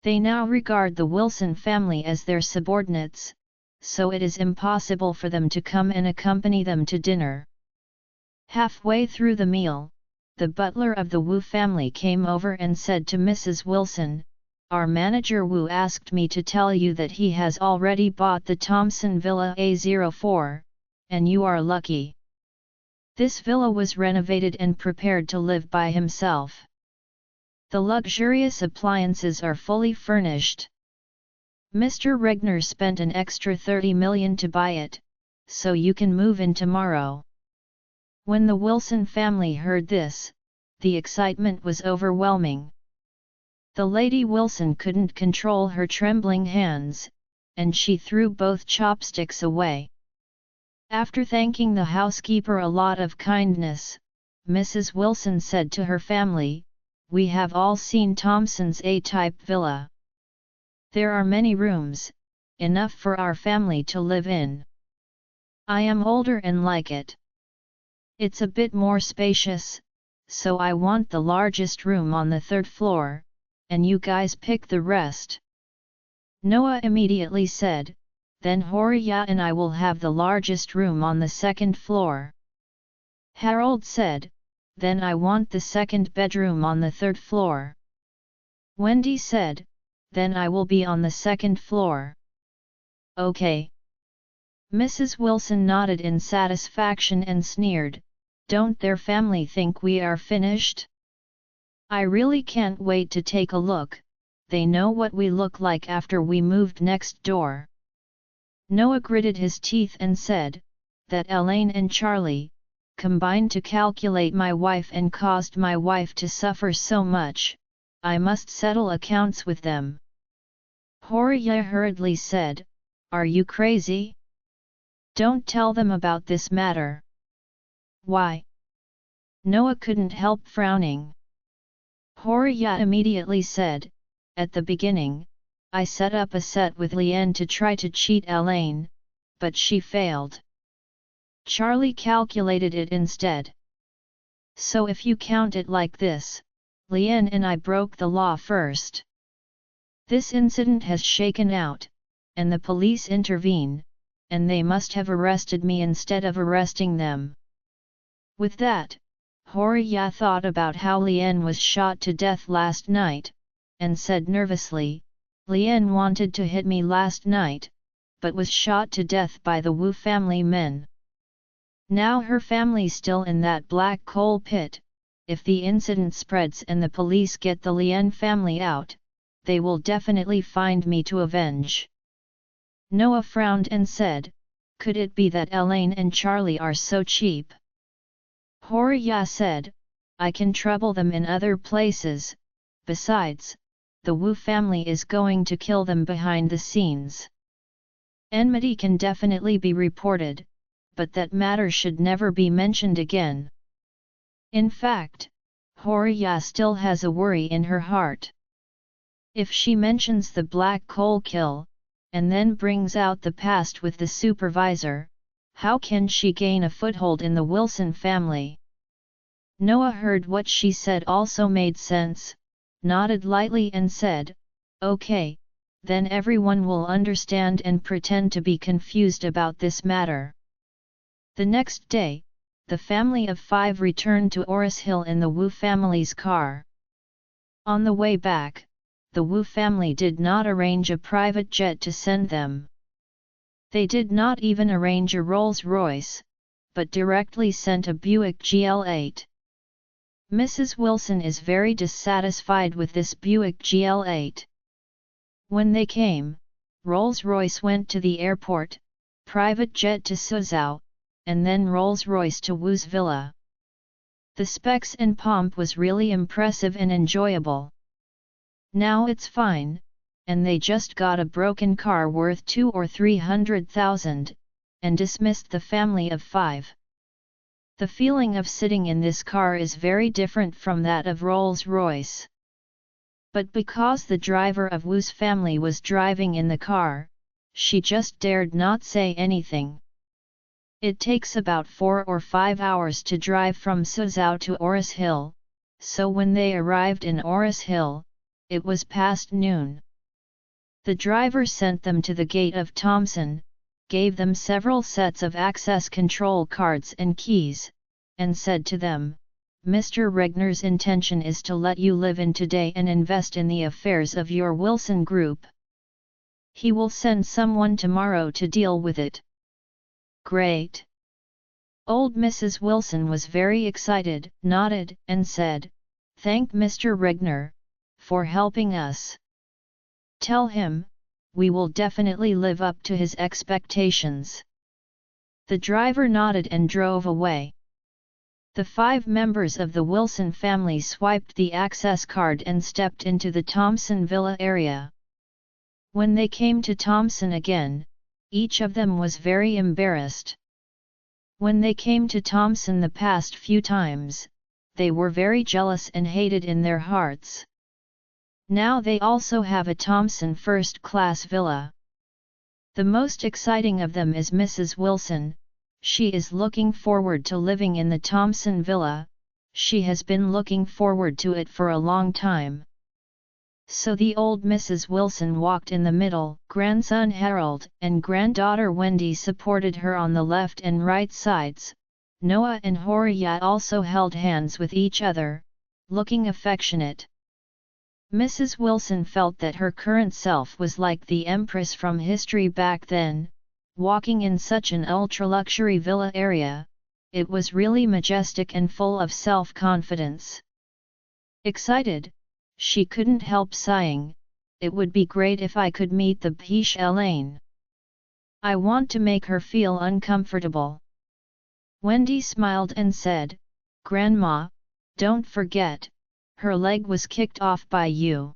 S1: They now regard the Wilson family as their subordinates, so it is impossible for them to come and accompany them to dinner. Halfway through the meal, the butler of the Wu family came over and said to Mrs. Wilson, "Our manager Wu asked me to tell you that he has already bought the Thompson Villa A04, and you are lucky. This villa was renovated and prepared to live by himself. The luxurious appliances are fully furnished. Mr. Regner spent an extra 30 million to buy it, so you can move in tomorrow." When the Wilson family heard this, the excitement was overwhelming. The Lady Wilson couldn't control her trembling hands, and she threw both chopsticks away. After thanking the housekeeper a lot of kindness, Mrs. Wilson said to her family, "We have all seen Thompson's A-type villa. There are many rooms, enough for our family to live in. I am older and like it. It's a bit more spacious, so I want the largest room on the third floor, and you guys pick the rest." Noah immediately said, "Then Horiya and I will have the largest room on the second floor." Harold said, "Then I want the second bedroom on the third floor." Wendy said, "Then I will be on the second floor." "Okay." Mrs. Wilson nodded in satisfaction and sneered, "Don't their family think we are finished? I really can't wait to take a look. They know what we look like after we moved next door." Noah gritted his teeth and said, "That Elaine and Charlie combined to calculate my wife and caused my wife to suffer so much. I must settle accounts with them." Horia hurriedly said, "Are you crazy? Don't tell them about this matter." "Why?" Noah couldn't help frowning. Horia immediately said, "At the beginning, I set up a set with Lien to try to cheat Elaine, but she failed. Charlie calculated it instead. So if you count it like this, Lien and I broke the law first. This incident has shaken out, and the police intervene, and they must have arrested me instead of arresting them." With that, Horia thought about how Lien was shot to death last night, and said nervously, "Lien wanted to hit me last night, but was shot to death by the Wu family men. Now her family's still in that black coal pit. If the incident spreads and the police get the Lien family out, they will definitely find me to avenge." Noah frowned and said, "Could it be that Elaine and Charlie are so cheap?" Horia said, "I can trouble them in other places. Besides, the Wu family is going to kill them behind the scenes. Enmity can definitely be reported, but that matter should never be mentioned again." In fact, Horia still has a worry in her heart. If she mentions the black coal kill, and then brings out the past with the supervisor, how can she gain a foothold in the Wilson family? Noah heard what she said also made sense, nodded lightly and said, "Okay, then everyone will understand and pretend to be confused about this matter." The next day, the family of 5 returned to Oris Hill in the Wu family's car. On the way back, the Wu family did not arrange a private jet to send them. They did not even arrange a Rolls-Royce, but directly sent a Buick GL8. Mrs. Wilson is very dissatisfied with this Buick GL8. When they came, Rolls-Royce went to the airport, private jet to Suzhou, and then Rolls-Royce to Wu's villa. The specs and pomp was really impressive and enjoyable. Now it's fine, and they just got a broken car worth 200,000 or 300,000, and dismissed the family of 5. The feeling of sitting in this car is very different from that of Rolls-Royce. But because the driver of Wu's family was driving in the car, she just dared not say anything. It takes about 4 or 5 hours to drive from Suzhou to Oris Hill, so when they arrived in Oris Hill, it was past noon. The driver sent them to the gate of Thomson, gave them several sets of access control cards and keys, and said to them, "Mr. Regner's intention is to let you live in today and invest in the affairs of your Wilson Group. He will send someone tomorrow to deal with it." "Great!" Old Mrs. Wilson was very excited, nodded, and said, "Thank Mr. Regner for helping us. Tell him, we will definitely live up to his expectations." The driver nodded and drove away. The 5 members of the Wilson family swiped the access card and stepped into the Thomson Villa area. When they came to Thomson again, each of them was very embarrassed. When they came to Thomson the past few times, they were very jealous and hated in their hearts. Now they also have a Thomson first-class villa. The most exciting of them is Mrs. Wilson. She is looking forward to living in the Thomson villa. She has been looking forward to it for a long time. So the old Mrs. Wilson walked in the middle, grandson Harold and granddaughter Wendy supported her on the left and right sides, Noah and Horia also held hands with each other, looking affectionate. Mrs. Wilson felt that her current self was like the Empress from history back then, walking in such an ultra-luxury villa area. It was really majestic and full of self-confidence. Excited, she couldn't help sighing, "It would be great if I could meet the Piche Elaine. I want to make her feel uncomfortable." Wendy smiled and said, "Grandma, don't forget, her leg was kicked off by you.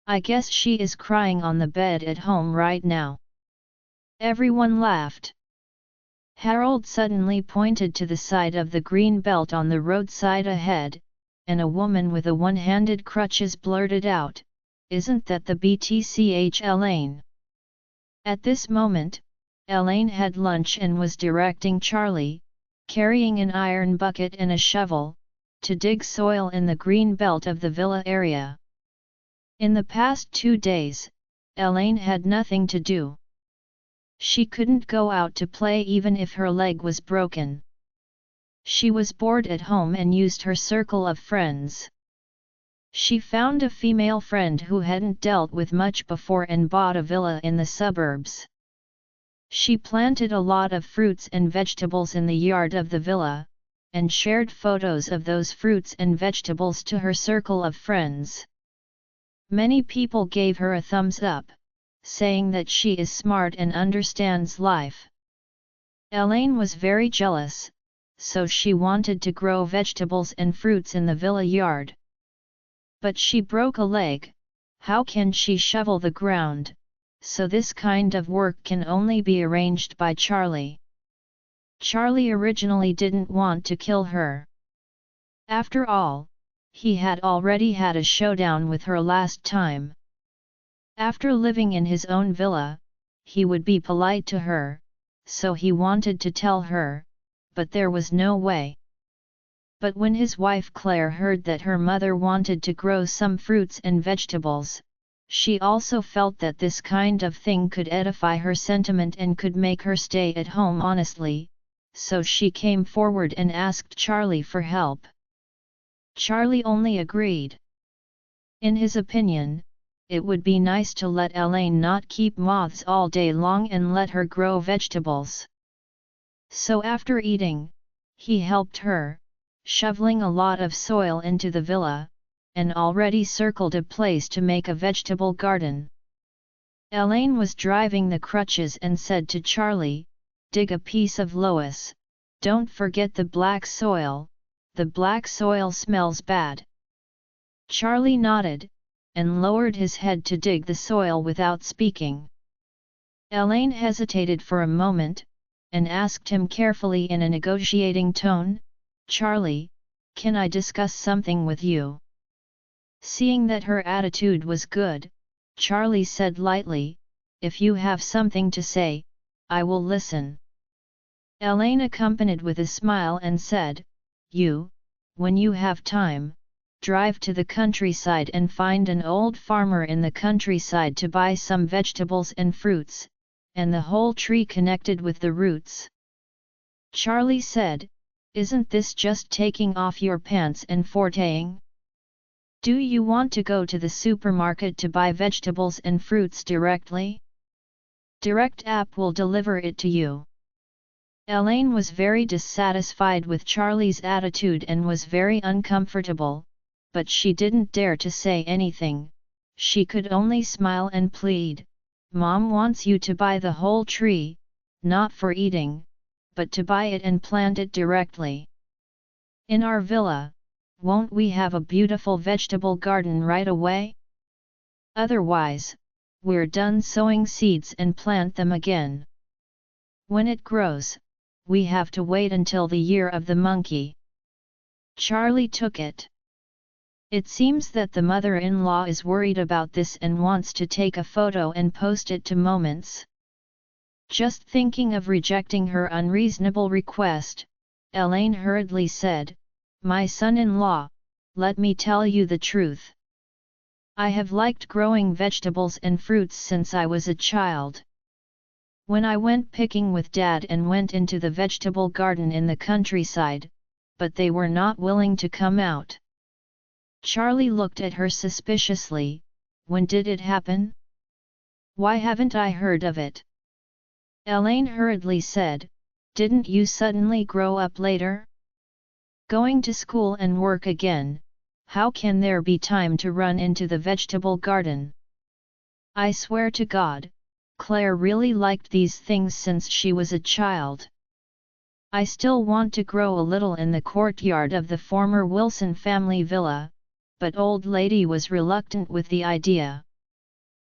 S1: I guess she is crying on the bed at home right now." Everyone laughed. Harold suddenly pointed to the side of the green belt on the roadside ahead, and a woman with a one-handed crutches blurted out, "Isn't that the BTCH Elaine?" At this moment, Elaine had lunch and was directing Charlie, carrying an iron bucket and a shovel, to dig soil in the green belt of the villa area. In the past 2 days, Elaine had nothing to do. She couldn't go out to play even if her leg was broken. She was bored at home and used her circle of friends. She found a female friend who hadn't dealt with much before and bought a villa in the suburbs. She planted a lot of fruits and vegetables in the yard of the villa, and shared photos of those fruits and vegetables to her circle of friends. Many people gave her a thumbs up, saying that she is smart and understands life. Elaine was very jealous, so she wanted to grow vegetables and fruits in the villa yard. But she broke a leg. How can she shovel the ground? So this kind of work can only be arranged by Charlie. Charlie originally didn't want to kill her. After all, he had already had a showdown with her last time. After living in his own villa, he would be polite to her, so he wanted to tell her, but there was no way. But when his wife Claire heard that her mother wanted to grow some fruits and vegetables, she also felt that this kind of thing could edify her sentiment and could make her stay at home honestly, so she came forward and asked Charlie for help. Charlie only agreed. In his opinion, it would be nice to let Elaine not keep moths all day long and let her grow vegetables. So after eating, he helped her, shoveling a lot of soil into the villa, and already circled a place to make a vegetable garden. Elaine was driving the crutches and said to Charlie, "Dig a piece of Lois, don't forget the black soil, the black soil smells bad." Charlie nodded, and lowered his head to dig the soil without speaking. Elaine hesitated for a moment, and asked him carefully in a negotiating tone, "Charlie, can I discuss something with you?" Seeing that her attitude was good, Charlie said lightly, "If you have something to say, I will listen." Elaine accompanied with a smile and said, When you have time, drive to the countryside and find an old farmer in the countryside to buy some vegetables and fruits, and the whole tree connected with the roots." Charlie said, "Isn't this just taking off your pants and forteing? Do you want to go to the supermarket to buy vegetables and fruits directly? Direct app will deliver it to you." Elaine was very dissatisfied with Charlie's attitude and was very uncomfortable, but she didn't dare to say anything. She could only smile and plead, "Mom wants you to buy the whole tree, not for eating, but to buy it and plant it directly. In our villa, won't we have a beautiful vegetable garden right away? Otherwise, we're done sowing seeds and plant them again. When it grows, we have to wait until the year of the monkey." Charlie took it. It seems that the mother-in-law is worried about this and wants to take a photo and post it to Moments. Just thinking of rejecting her unreasonable request, Elaine hurriedly said, "My son-in-law, let me tell you the truth. I have liked growing vegetables and fruits since I was a child. When I went picking with Dad and went into the vegetable garden in the countryside, but they were not willing to come out. Charlie looked at her suspiciously. When did it happen? Why haven't I heard of it? Elaine hurriedly said, didn't you suddenly grow up later? Going to school and work again, how can there be time to run into the vegetable garden? I swear to God, Claire really liked these things since she was a child. I still want to grow a little in the courtyard of the former Wilson family villa, but old lady was reluctant with the idea.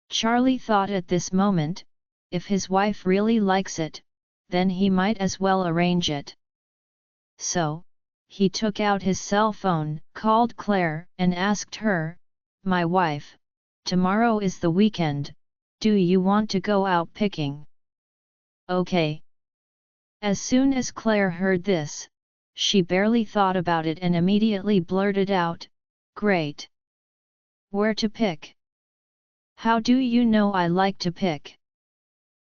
S1: Charlie thought at this moment, if his wife really likes it, then he might as well arrange it. So, he took out his cell phone, called Claire, and asked her, my wife, tomorrow is the weekend, do you want to go out picking? Okay. As soon as Claire heard this, she barely thought about it and immediately blurted out, great. Where to pick? How do you know I like to pick?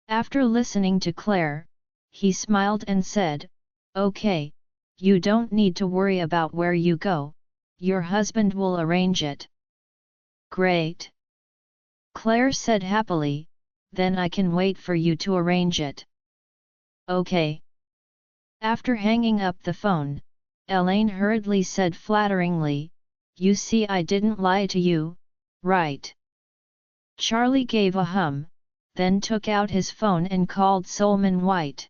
S1: After listening to Claire, he smiled and said, okay, you don't need to worry about where you go, your husband will arrange it. Great. Claire said happily, then I can wait for you to arrange it. Okay. After hanging up the phone, Elaine hurriedly said flatteringly, you see I didn't lie to you, right? Charlie gave a hum, then took out his phone and called Solomon White.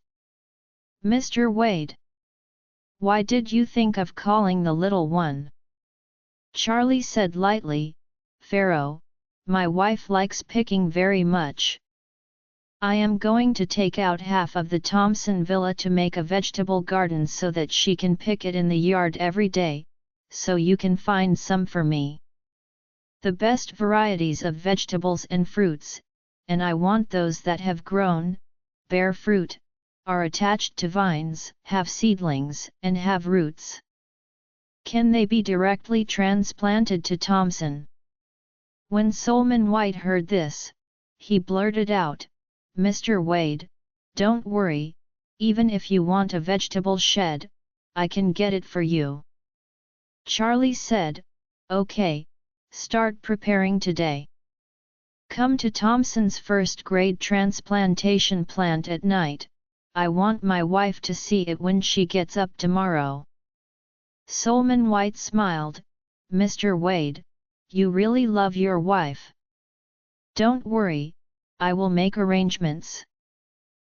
S1: Mr. Wade. Why did you think of calling the little one? Charlie said lightly, Pharaoh, my wife likes picking very much. I am going to take out half of the Thompson villa to make a vegetable garden so that she can pick it in the yard every day, so you can find some for me. The best varieties of vegetables and fruits, and I want those that have grown, bear fruit, are attached to vines, have seedlings, and have roots. Can they be directly transplanted to Thompson? When Solomon White heard this, he blurted out, Mr. Wade, don't worry, even if you want a vegetable shed, I can get it for you. Charlie said, okay, start preparing today. Come to Thompson's first-grade transplantation plant at night, I want my wife to see it when she gets up tomorrow. Solomon White smiled, Mr. Wade, you really love your wife. Don't worry, I will make arrangements.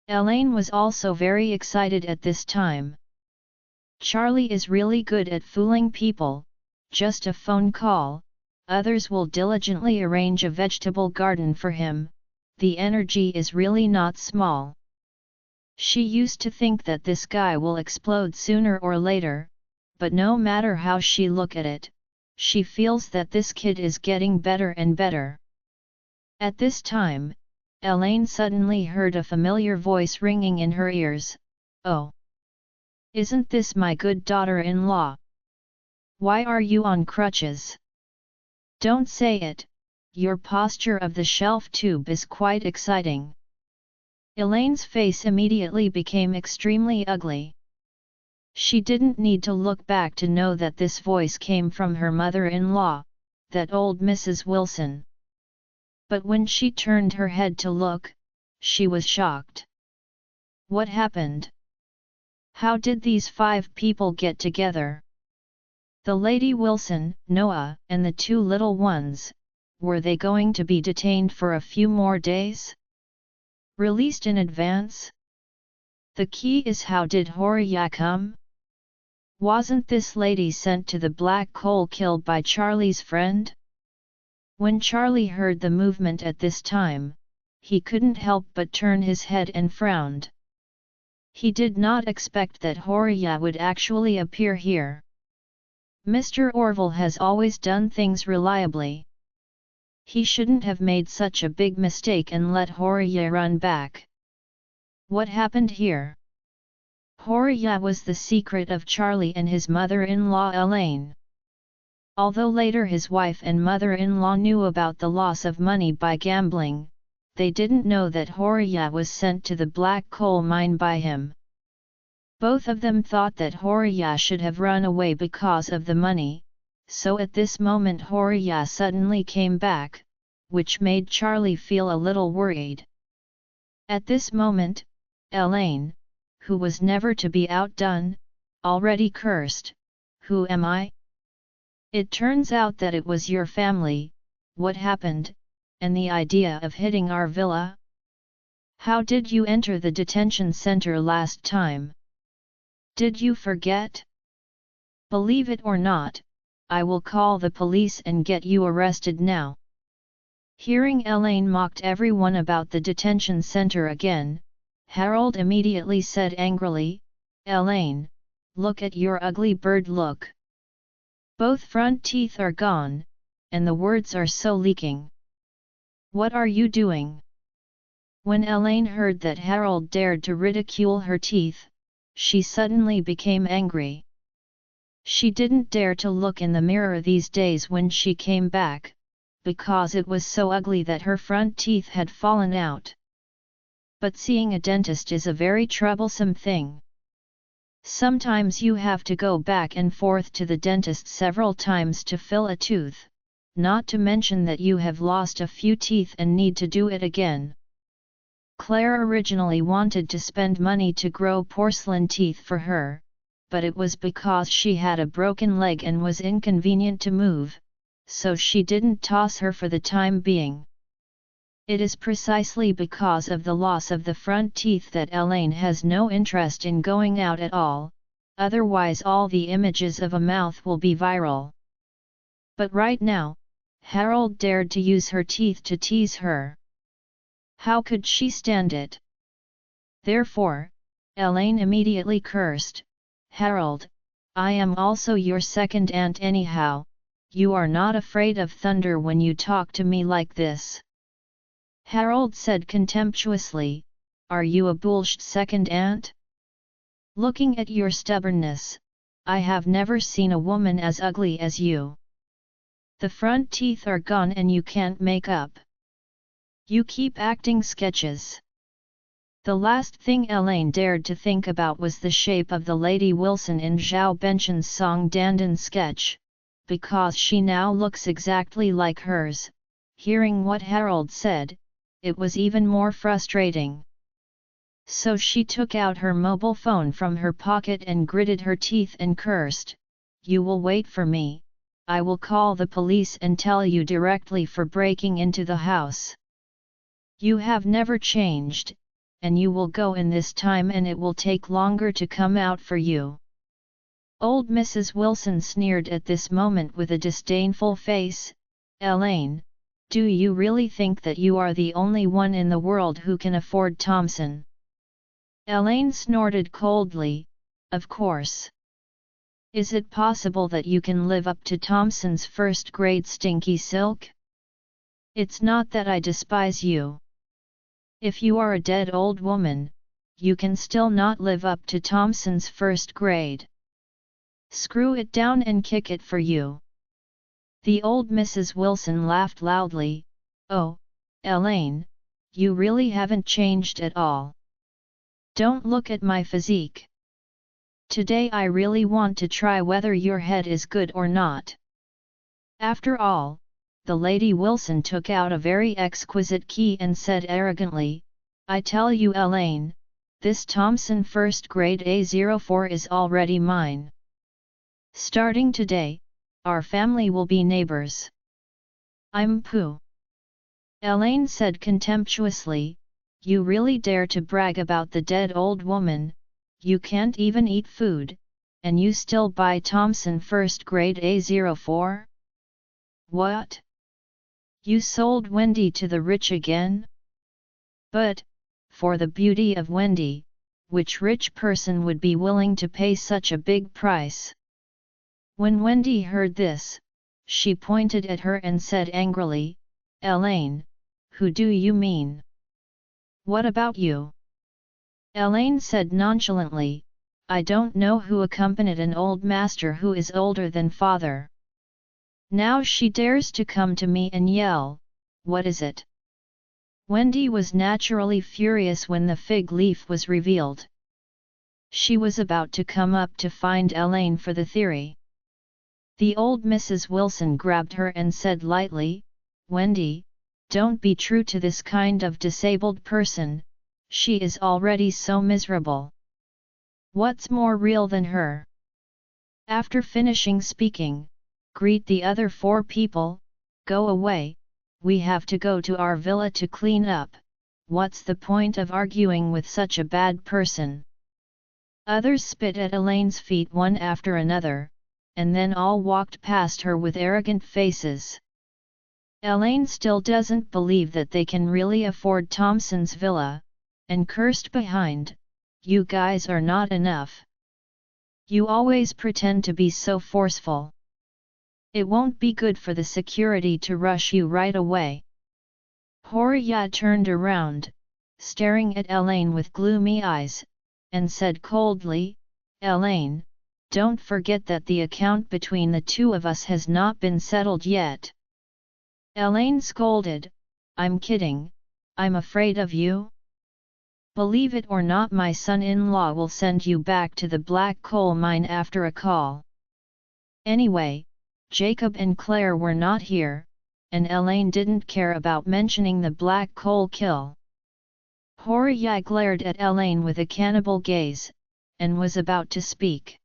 S1: Elaine was also very excited at this time. Charlie is really good at fooling people, just a phone call, others will diligently arrange a vegetable garden for him, the energy is really not small. She used to think that this guy will explode sooner or later, but no matter how she look at it, she feels that this kid is getting better and better. At this time, Elaine suddenly heard a familiar voice ringing in her ears, oh! Isn't this my good daughter-in-law? Why are you on crutches? Don't say it, your posture of the shelf tube is quite exciting. Elaine's face immediately became extremely ugly. She didn't need to look back to know that this voice came from her mother-in-law, that old Mrs. Wilson. But when she turned her head to look, she was shocked. What happened? How did these 5 people get together? The Lady Wilson, Noah, and the 2 little ones, were they going to be detained for a few more days? Released in advance? The key is, how did Horia come? Wasn't this lady sent to the black coal killed by Charlie's friend? When Charlie heard the movement at this time, he couldn't help but turn his head and frowned. He did not expect that Horia would actually appear here. Mr. Orville has always done things reliably. He shouldn't have made such a big mistake and let Horia run back. What happened here? Horia was the secret of Charlie and his mother-in-law Elaine. Although later his wife and mother-in-law knew about the loss of money by gambling, they didn't know that Horia was sent to the black coal mine by him. Both of them thought that Horia should have run away because of the money, so at this moment Horia suddenly came back, which made Charlie feel a little worried. At this moment, Elaine, who was never to be outdone, already cursed, "Who am I? It turns out that it was your family, what happened, and the idea of hitting our villa? How did you enter the detention center last time? Did you forget? Believe it or not, I will call the police and get you arrested now." Hearing Elaine mocked everyone about the detention center again, Harold immediately said angrily, "Elaine, look at your ugly bird look. Both front teeth are gone, and the words are so leaking. What are you doing?" When Elaine heard that Harold dared to ridicule her teeth, she suddenly became angry. She didn't dare to look in the mirror these days when she came back, because it was so ugly that her front teeth had fallen out. But seeing a dentist is a very troublesome thing. Sometimes you have to go back and forth to the dentist several times to fill a tooth, not to mention that you have lost a few teeth and need to do it again. Claire originally wanted to spend money to grow porcelain teeth for her, but it was because she had a broken leg and was inconvenient to move, so she didn't toss her for the time being. It is precisely because of the loss of the front teeth that Elaine has no interest in going out at all, otherwise all the images of a mouth will be viral. But right now, Harold dared to use her teeth to tease her. How could she stand it? Therefore, Elaine immediately cursed, "Harold, I am also your second aunt anyhow, you are not afraid of thunder when you talk to me like this." Harold said contemptuously, "Are you a bullshit second aunt? Looking at your stubbornness, I have never seen a woman as ugly as you. The front teeth are gone and you can't make up. You keep acting sketches." The last thing Elaine dared to think about was the shape of the Lady Wilson in Zhao Benchen's Song Dandan sketch, because she now looks exactly like hers. Hearing what Harold said, it was even more frustrating. So she took out her mobile phone from her pocket and gritted her teeth and cursed, "You will wait for me, I will call the police and tell you directly for breaking into the house. You have never changed, and you will go in this time and it will take longer to come out for you." Old Mrs. Wilson sneered at this moment with a disdainful face, "Elaine, do you really think that you are the only one in the world who can afford Thompson?" Elaine snorted coldly, "Of course. Is it possible that you can live up to Thompson's first-grade stinky silk? It's not that I despise you. If you are a dead old woman, you can still not live up to Thompson's first grade. Screw it down and kick it for you." The old Mrs. Wilson laughed loudly, "Oh, Elaine, you really haven't changed at all. Don't look at my physique. Today I really want to try whether your head is good or not." After all, the Lady Wilson took out a very exquisite key and said arrogantly, "I tell you Elaine, this Thompson first grade A04 is already mine. Starting today, our family will be neighbors." "I'm pooh." Elaine said contemptuously, "You really dare to brag about the dead old woman, you can't even eat food, and you still buy Thompson first grade A04? What? You sold Wendy to the rich again? But, for the beauty of Wendy, which rich person would be willing to pay such a big price?" When Wendy heard this, she pointed at her and said angrily, "Elaine, who do you mean? What about you?" Elaine said nonchalantly, "I don't know who accompanied an old master who is older than father. Now she dares to come to me and yell, what is it? Wendy was naturally furious when the fig leaf was revealed. She was about to come up to find Elaine for the theory. The old Mrs. Wilson grabbed her and said lightly, "Wendy, don't be true to this kind of disabled person, she is already so miserable. What's more real than her?" After finishing speaking, "Greet the other 4 people, go away, we have to go to our villa to clean up, what's the point of arguing with such a bad person?" Others spit at Elaine's feet one after another, and then all walked past her with arrogant faces. Elaine still doesn't believe that they can really afford Thompson's villa, and cursed behind, "You guys are not enough. You always pretend to be so forceful. It won't be good for the security to rush you right away." Horia turned around, staring at Elaine with gloomy eyes, and said coldly, "Elaine, don't forget that the account between the two of us has not been settled yet." Elaine scolded, "I'm kidding, I'm afraid of you. Believe it or not, my son-in-law will send you back to the black coal mine after a call. Anyway, Jacob and Claire were not here, and Elaine didn't care about mentioning the black coal kill." Horia glared at Elaine with a cannibal gaze, and was about to speak.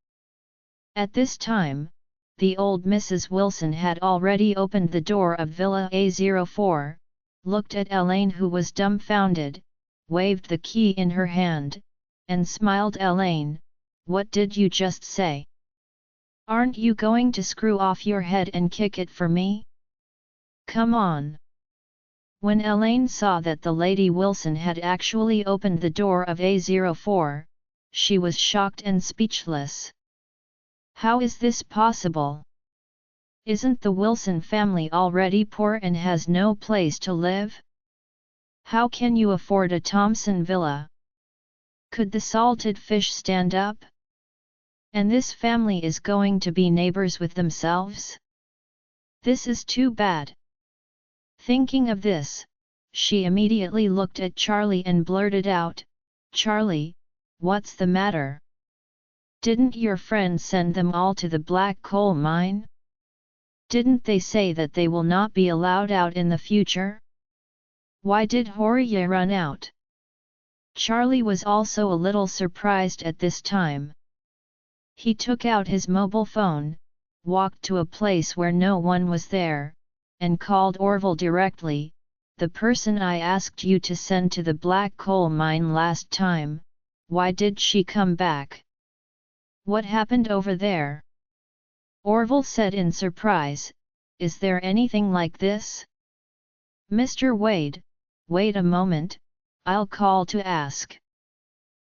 S1: At this time, the old Mrs. Wilson had already opened the door of Villa A04, looked at Elaine, who was dumbfounded, waved the key in her hand, and smiled. "Elaine, what did you just say? Aren't you going to screw off your head and kick it for me? Come on." When Elaine saw that the Lady Wilson had actually opened the door of A04, she was shocked and speechless. How is this possible? Isn't the Wilson family already poor and has no place to live? How can you afford a Thompson villa? Could the salted fish stand up? And this family is going to be neighbors with themselves? This is too bad. Thinking of this, she immediately looked at Charlie and blurted out, "Charlie, what's the matter? Didn't your friends send them all to the black coal mine? Didn't they say that they will not be allowed out in the future? Why did Horia run out?" Charlie was also a little surprised at this time. He took out his mobile phone, walked to a place where no one was there, and called Orville directly, "The person I asked you to send to the black coal mine last time, why did she come back? What happened over there?" Orville said in surprise, "Is there anything like this?" "Mr. Wade, wait a moment, I'll call to ask."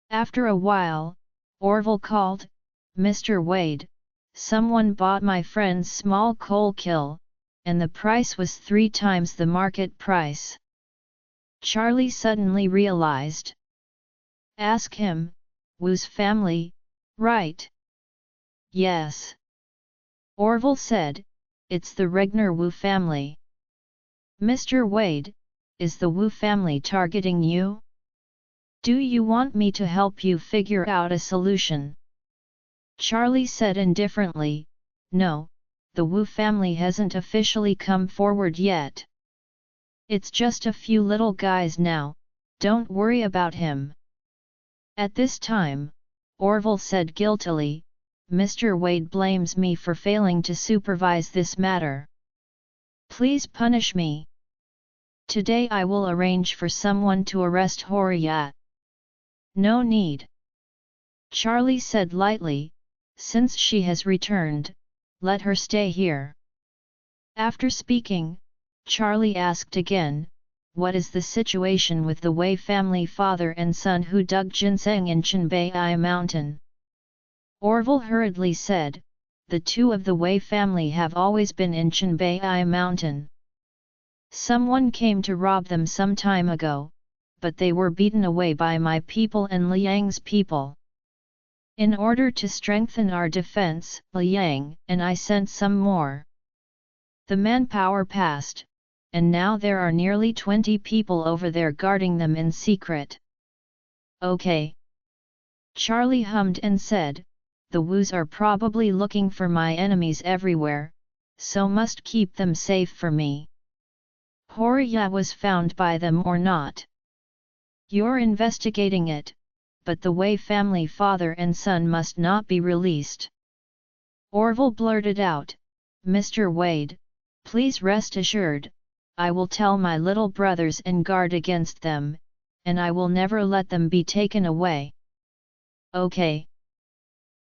S1: After a while, Orville called, "Mr. Wade, someone bought my friend's small coal kill, and the price was 3 times the market price." Charlie suddenly realized. "Ask him, Wu's family, right?" "Yes." Orville said, "It's the Regner Wu family." "Mr. Wade, is the Wu family targeting you? Do you want me to help you figure out a solution?" Charlie said indifferently, "No, the Wu family hasn't officially come forward yet. It's just a few little guys now, don't worry about him." At this time, Orville said guiltily, "Mr. Wade blames me for failing to supervise this matter. Please punish me. Today I will arrange for someone to arrest Horia." "No need," Charlie said lightly, "since she has returned, let her stay here." After speaking, Charlie asked again, "What is the situation with the Wei family father and son who dug ginseng in Chenbai Mountain?" Orville hurriedly said, "The 2 of the Wei family have always been in Chenbai Mountain. Someone came to rob them some time ago, but they were beaten away by my people and Liang's people. In order to strengthen our defense, Liang and I sent some more. The manpower passed, and now there are nearly 20 people over there guarding them in secret. Okay. Charlie hummed and said, the Wus are probably looking for my enemies everywhere, so must keep them safe for me. Horia was found by them or not? You're investigating it, but the Wei family father and son must not be released. Orville blurted out, Mr. Wade, please rest assured, I will tell my little brothers and guard against them, and I will never let them be taken away. Okay.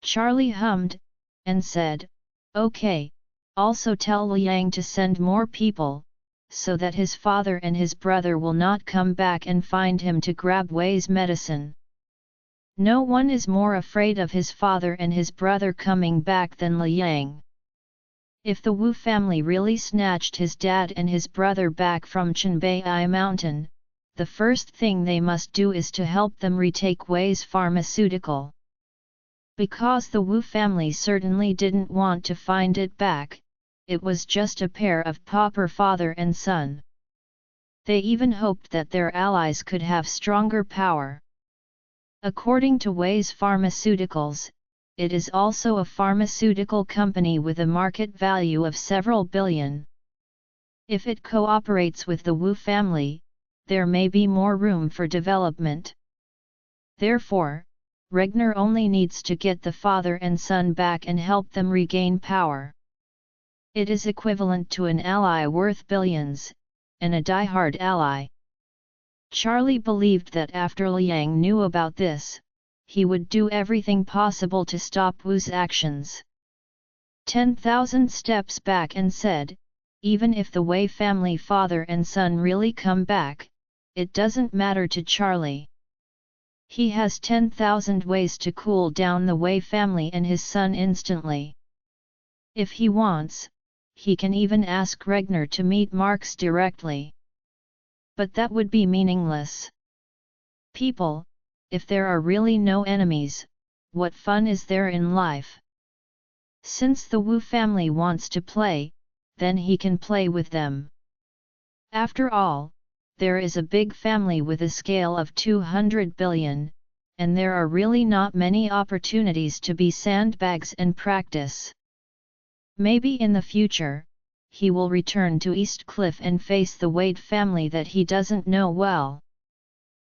S1: Charlie hummed, and said, okay, also tell Liang to send more people, so that his father and his brother will not come back and find him to grab Wei's medicine. No one is more afraid of his father and his brother coming back than Liang. If the Wu family really snatched his dad and his brother back from Chenbai Mountain, the first thing they must do is to help them retake Wei's pharmaceutical. Because the Wu family certainly didn't want to find it back, it was just a pair of pauper father and son. They even hoped that their allies could have stronger power. According to Wei's Pharmaceuticals, it is also a pharmaceutical company with a market value of several billion. If it cooperates with the Wu family, there may be more room for development. Therefore, Regner only needs to get the father and son back and help them regain power. It is equivalent to an ally worth billions, and a die-hard ally. Charlie believed that after Liang knew about this, he would do everything possible to stop Wu's actions. 10,000 steps back and said, even if the Wei family father and son really come back, it doesn't matter to Charlie. He has 10,000 ways to cool down the Wei family and his son instantly. If he wants, he can even ask Regner to meet Marx directly. But that would be meaningless. People, if there are really no enemies, what fun is there in life? Since the Wu family wants to play, then he can play with them. After all, there is a big family with a scale of 200 billion, and there are really not many opportunities to be sandbags and practice. Maybe in the future, he will return to East Cliff and face the Wade family that he doesn't know well.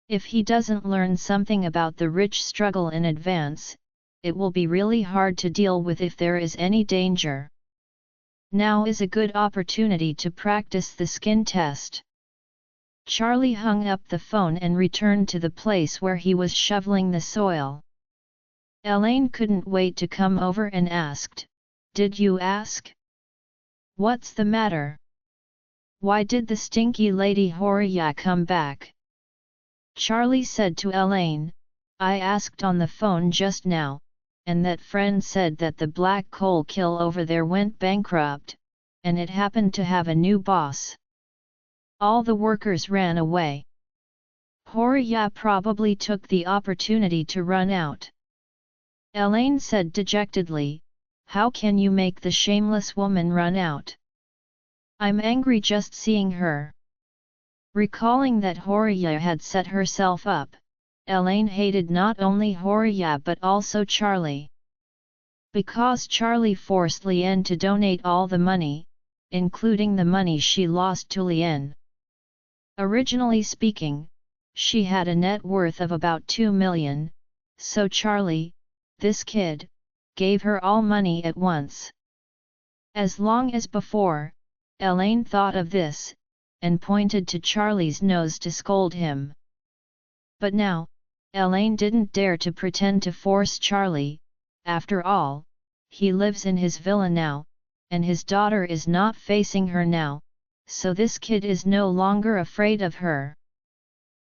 S1: If he doesn't learn something about the rich struggle in advance, it will be really hard to deal with if there is any danger. Now is a good opportunity to practice the skin test. Charlie hung up the phone and returned to the place where he was shoveling the soil. Elaine couldn't wait to come over and asked, "Did you ask? What's the matter? Why did the stinky lady Horia come back?" Charlie said to Elaine, "I asked on the phone just now, and that friend said that the black coal kiln over there went bankrupt, and it happened to have a new boss. All the workers ran away. Horia probably took the opportunity to run out." Elaine said dejectedly, "How can you make the shameless woman run out? I'm angry just seeing her." Recalling that Horia had set herself up, Elaine hated not only Horia but also Charlie. Because Charlie forced Lien to donate all the money, including the money she lost to Lien. Originally speaking, she had a net worth of about 2 million, so Charlie, this kid, gave her all money at once. As long as before, Elaine thought of this, and pointed to Charlie's nose to scold him. But now, Elaine didn't dare to pretend to force Charlie. After all, he lives in his villa now, and his daughter is not facing her now, so this kid is no longer afraid of her.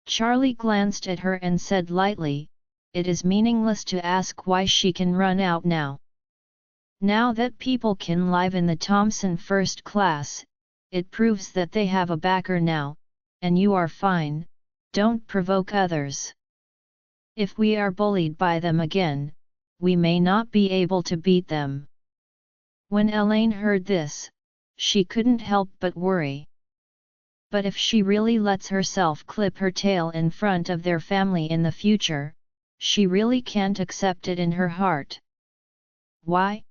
S1: Charlie glanced at her and said lightly, "It is meaningless to ask why she can run out now. Now that people can live in the Thompson first class, it proves that they have a backer now, and you are fine, don't provoke others. If we are bullied by them again, we may not be able to beat them." When Elaine heard this, she couldn't help but worry. But if she really lets herself clip her tail in front of their family in the future, she really can't accept it in her heart. Why?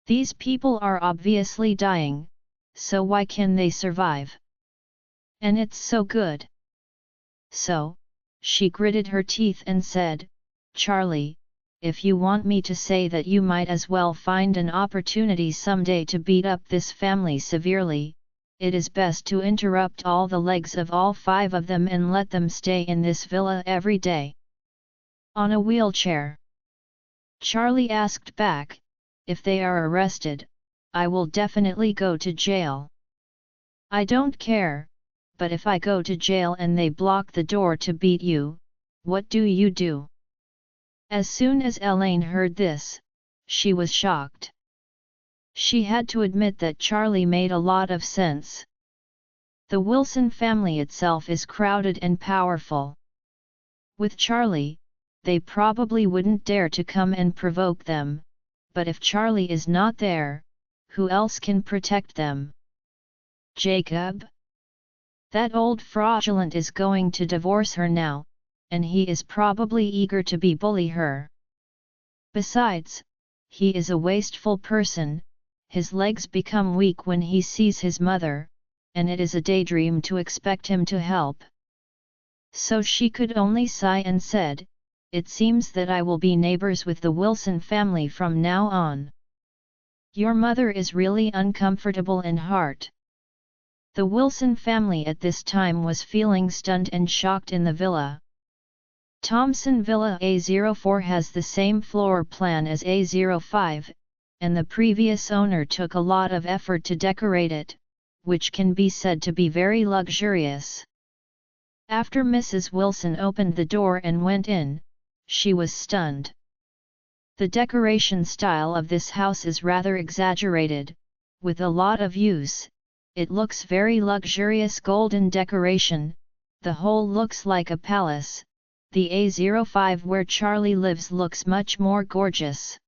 S1: These people are obviously dying, so why can they survive? And it's so good. So, she gritted her teeth and said, "Charlie, if you want me to say that, you might as well find an opportunity someday to beat up this family severely. It is best to interrupt all the legs of all 5 of them and let them stay in this villa every day. On a wheelchair." Charlie asked back, "If they are arrested, I will definitely go to jail." "I don't care, but if I go to jail and they block the door to beat you, what do you do?" As soon as Elaine heard this, she was shocked. She had to admit that Charlie made a lot of sense. The Wilson family itself is crowded and powerful. With Charlie, they probably wouldn't dare to come and provoke them, but if Charlie is not there, who else can protect them? Jacob? That old fraudulent is going to divorce her now, and he is probably eager to bully her. Besides, he is a wasteful person. His legs become weak when he sees his mother, and it is a daydream to expect him to help. So she could only sigh and said, "It seems that I will be neighbors with the Wilson family from now on." Your mother is really uncomfortable in heart. The Wilson family at this time was feeling stunned and shocked in the villa. Thompson Villa A04 has the same floor plan as A05, and the previous owner took a lot of effort to decorate it, which can be said to be very luxurious. After Mrs. Wilson opened the door and went in, she was stunned. The decoration style of this house is rather exaggerated, with a lot of use. It looks very luxurious golden decoration, the whole looks like a palace. The A05 where Charlie lives looks much more gorgeous.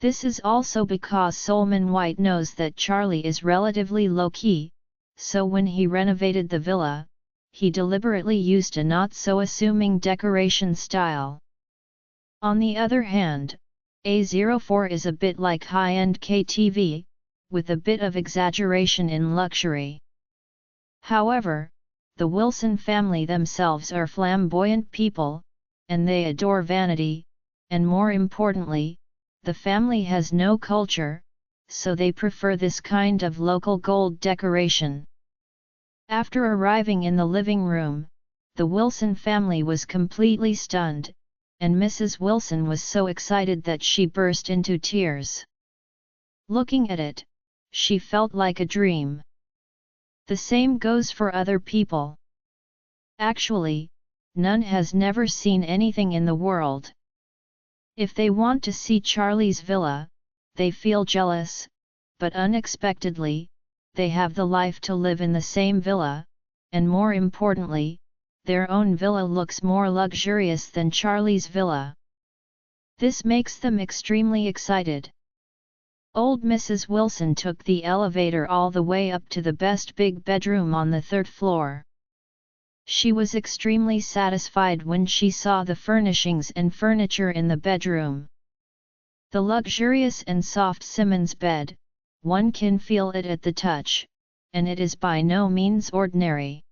S1: This is also because Solomon White knows that Charlie is relatively low-key, so when he renovated the villa, he deliberately used a not-so-assuming decoration style. On the other hand, A04 is a bit like high-end KTV, with a bit of exaggeration in luxury. However, the Wilson family themselves are flamboyant people, and they adore vanity, and more importantly, the family has no culture, so they prefer this kind of local gold decoration. After arriving in the living room, the Wilson family was completely stunned, and Mrs. Wilson was so excited that she burst into tears. Looking at it, she felt like a dream. The same goes for other people. Actually, none has never seen anything in the world. If they want to see Charlie's villa, they feel jealous, but unexpectedly, they have the life to live in the same villa, and more importantly, their own villa looks more luxurious than Charlie's villa. This makes them extremely excited. Old Mrs. Wilson took the elevator all the way up to the best big bedroom on the 3rd floor. She was extremely satisfied when she saw the furnishings and furniture in the bedroom. The luxurious and soft Simmons bed, one can feel it at the touch, and it is by no means ordinary.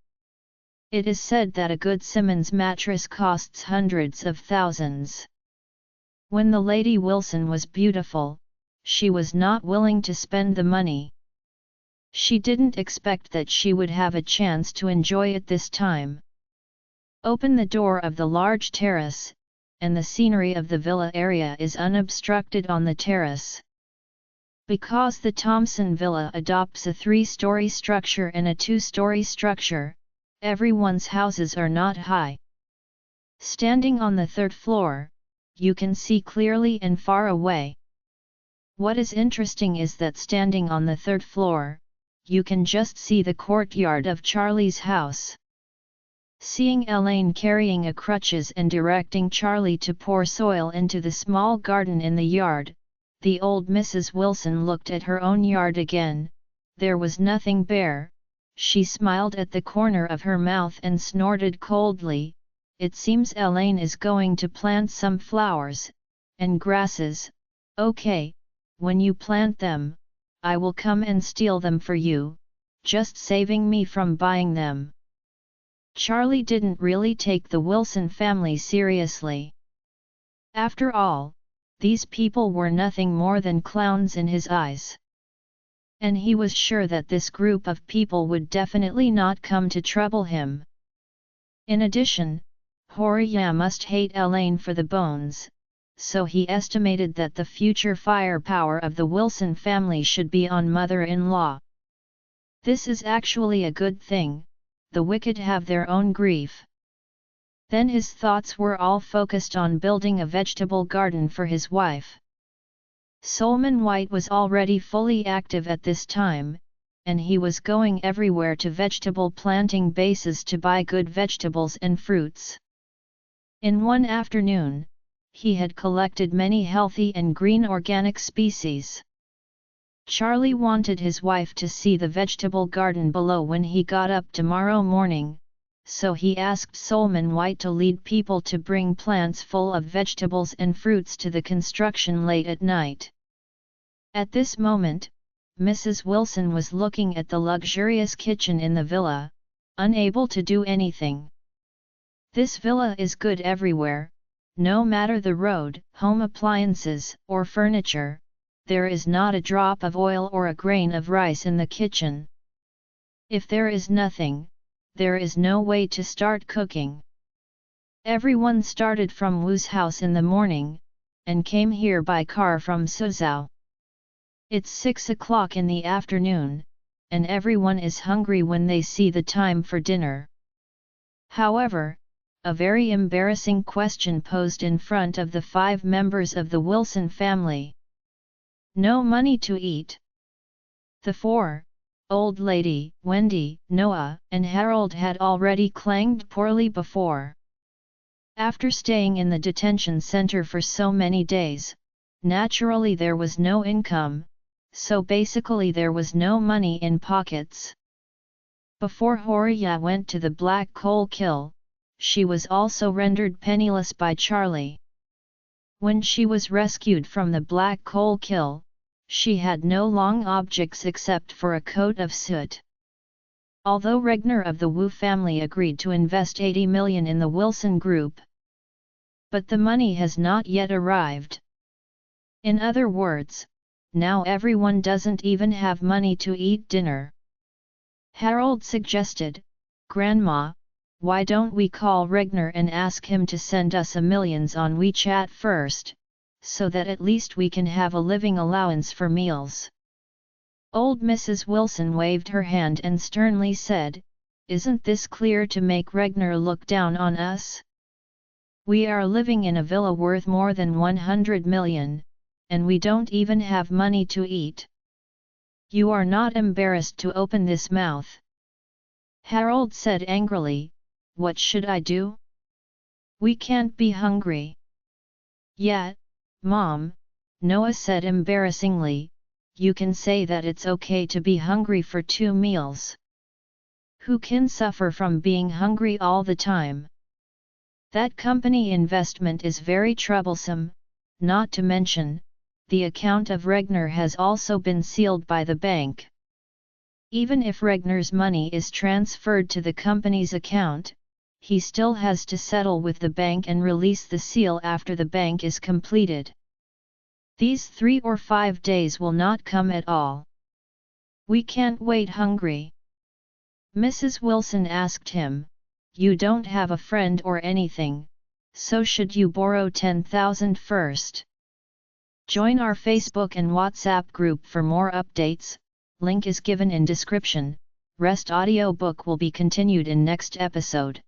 S1: It is said that a good Simmons mattress costs hundreds of thousands. When the Lady Wilson was beautiful, she was not willing to spend the money. She didn't expect that she would have a chance to enjoy it this time. Open the door of the large terrace, and the scenery of the villa area is unobstructed on the terrace. Because the Thompson Villa adopts a 3-story structure and a 2-story structure, everyone's houses are not high. Standing on the 3rd floor, you can see clearly and far away. What is interesting is that standing on the 3rd floor, you can just see the courtyard of Charlie's house. Seeing Elaine carrying a crutches and directing Charlie to pour soil into the small garden in the yard, the old Mrs. Wilson looked at her own yard again. There was nothing bare. she smiled at the corner of her mouth and snorted coldly, "It seems Elaine is going to plant some flowers and grasses. Okay, when you plant them, I will come and steal them for you, just saving me from buying them." Charlie didn't really take the Wilson family seriously. After all, these people were nothing more than clowns in his eyes. And he was sure that this group of people would definitely not come to trouble him. In addition, Horia must hate Elaine for the bones, so he estimated that the future firepower of the Wilson family should be on mother-in-law. This is actually a good thing, the wicked have their own grief. Then his thoughts were all focused on building a vegetable garden for his wife. Solomon White was already fully active at this time, and he was going everywhere to vegetable planting bases to buy good vegetables and fruits. In one afternoon, he had collected many healthy and green organic species. Charlie wanted his wife to see the vegetable garden below when he got up tomorrow morning, so he asked Solomon White to lead people to bring plants full of vegetables and fruits to the construction late at night. At this moment, Mrs. Wilson was looking at the luxurious kitchen in the villa, unable to do anything. This villa is good everywhere, no matter the road, home appliances, or furniture. There is not a drop of oil or a grain of rice in the kitchen. If there is nothing, there is no way to start cooking. Everyone started from Wu's house in the morning, and came here by car from Suzhou. It's 6 o'clock in the afternoon, and everyone is hungry when they see the time for dinner. However, a very embarrassing question posed in front of the 5 members of the Wilson family. No money to eat. The 4, Old Lady, Wendy, Noah, and Harold had already clanged poorly before. After staying in the detention center for so many days, naturally there was no income, so basically there was no money in pockets. Before Horia went to the Black Coal Kill, she was also rendered penniless by Charlie. When she was rescued from the Black Coal Kill, she had no long objects except for a coat of soot. Although Regner of the Wu family agreed to invest 80 million in the Wilson Group, but the money has not yet arrived. In other words, now everyone doesn't even have money to eat dinner. Harold suggested, "Grandma, why don't we call Regner and ask him to send us a millions on WeChat first, so that at least we can have a living allowance for meals?" Old Mrs. Wilson waved her hand and sternly said, "Isn't this clear to make Regner look down on us? We are living in a villa worth more than 100 million, and we don't even have money to eat. You are not embarrassed to open this mouth?" Harold said angrily, "What should I do? We can't be hungry." "Yeah, Mom," Noah said embarrassingly, "you can say that it's okay to be hungry for 2 meals. Who can suffer from being hungry all the time? That company investment is very troublesome, not to mention, the account of Regner has also been sealed by the bank. Even if Regner's money is transferred to the company's account, he still has to settle with the bank and release the seal after the bank is completed. These 3 or 5 days will not come at all. We can't wait hungry." Mrs. Wilson asked him, "You don't have a friend or anything, so should you borrow 10,000 first? Join our Facebook and WhatsApp group for more updates, link is given in description. Rest audiobook will be continued in next episode.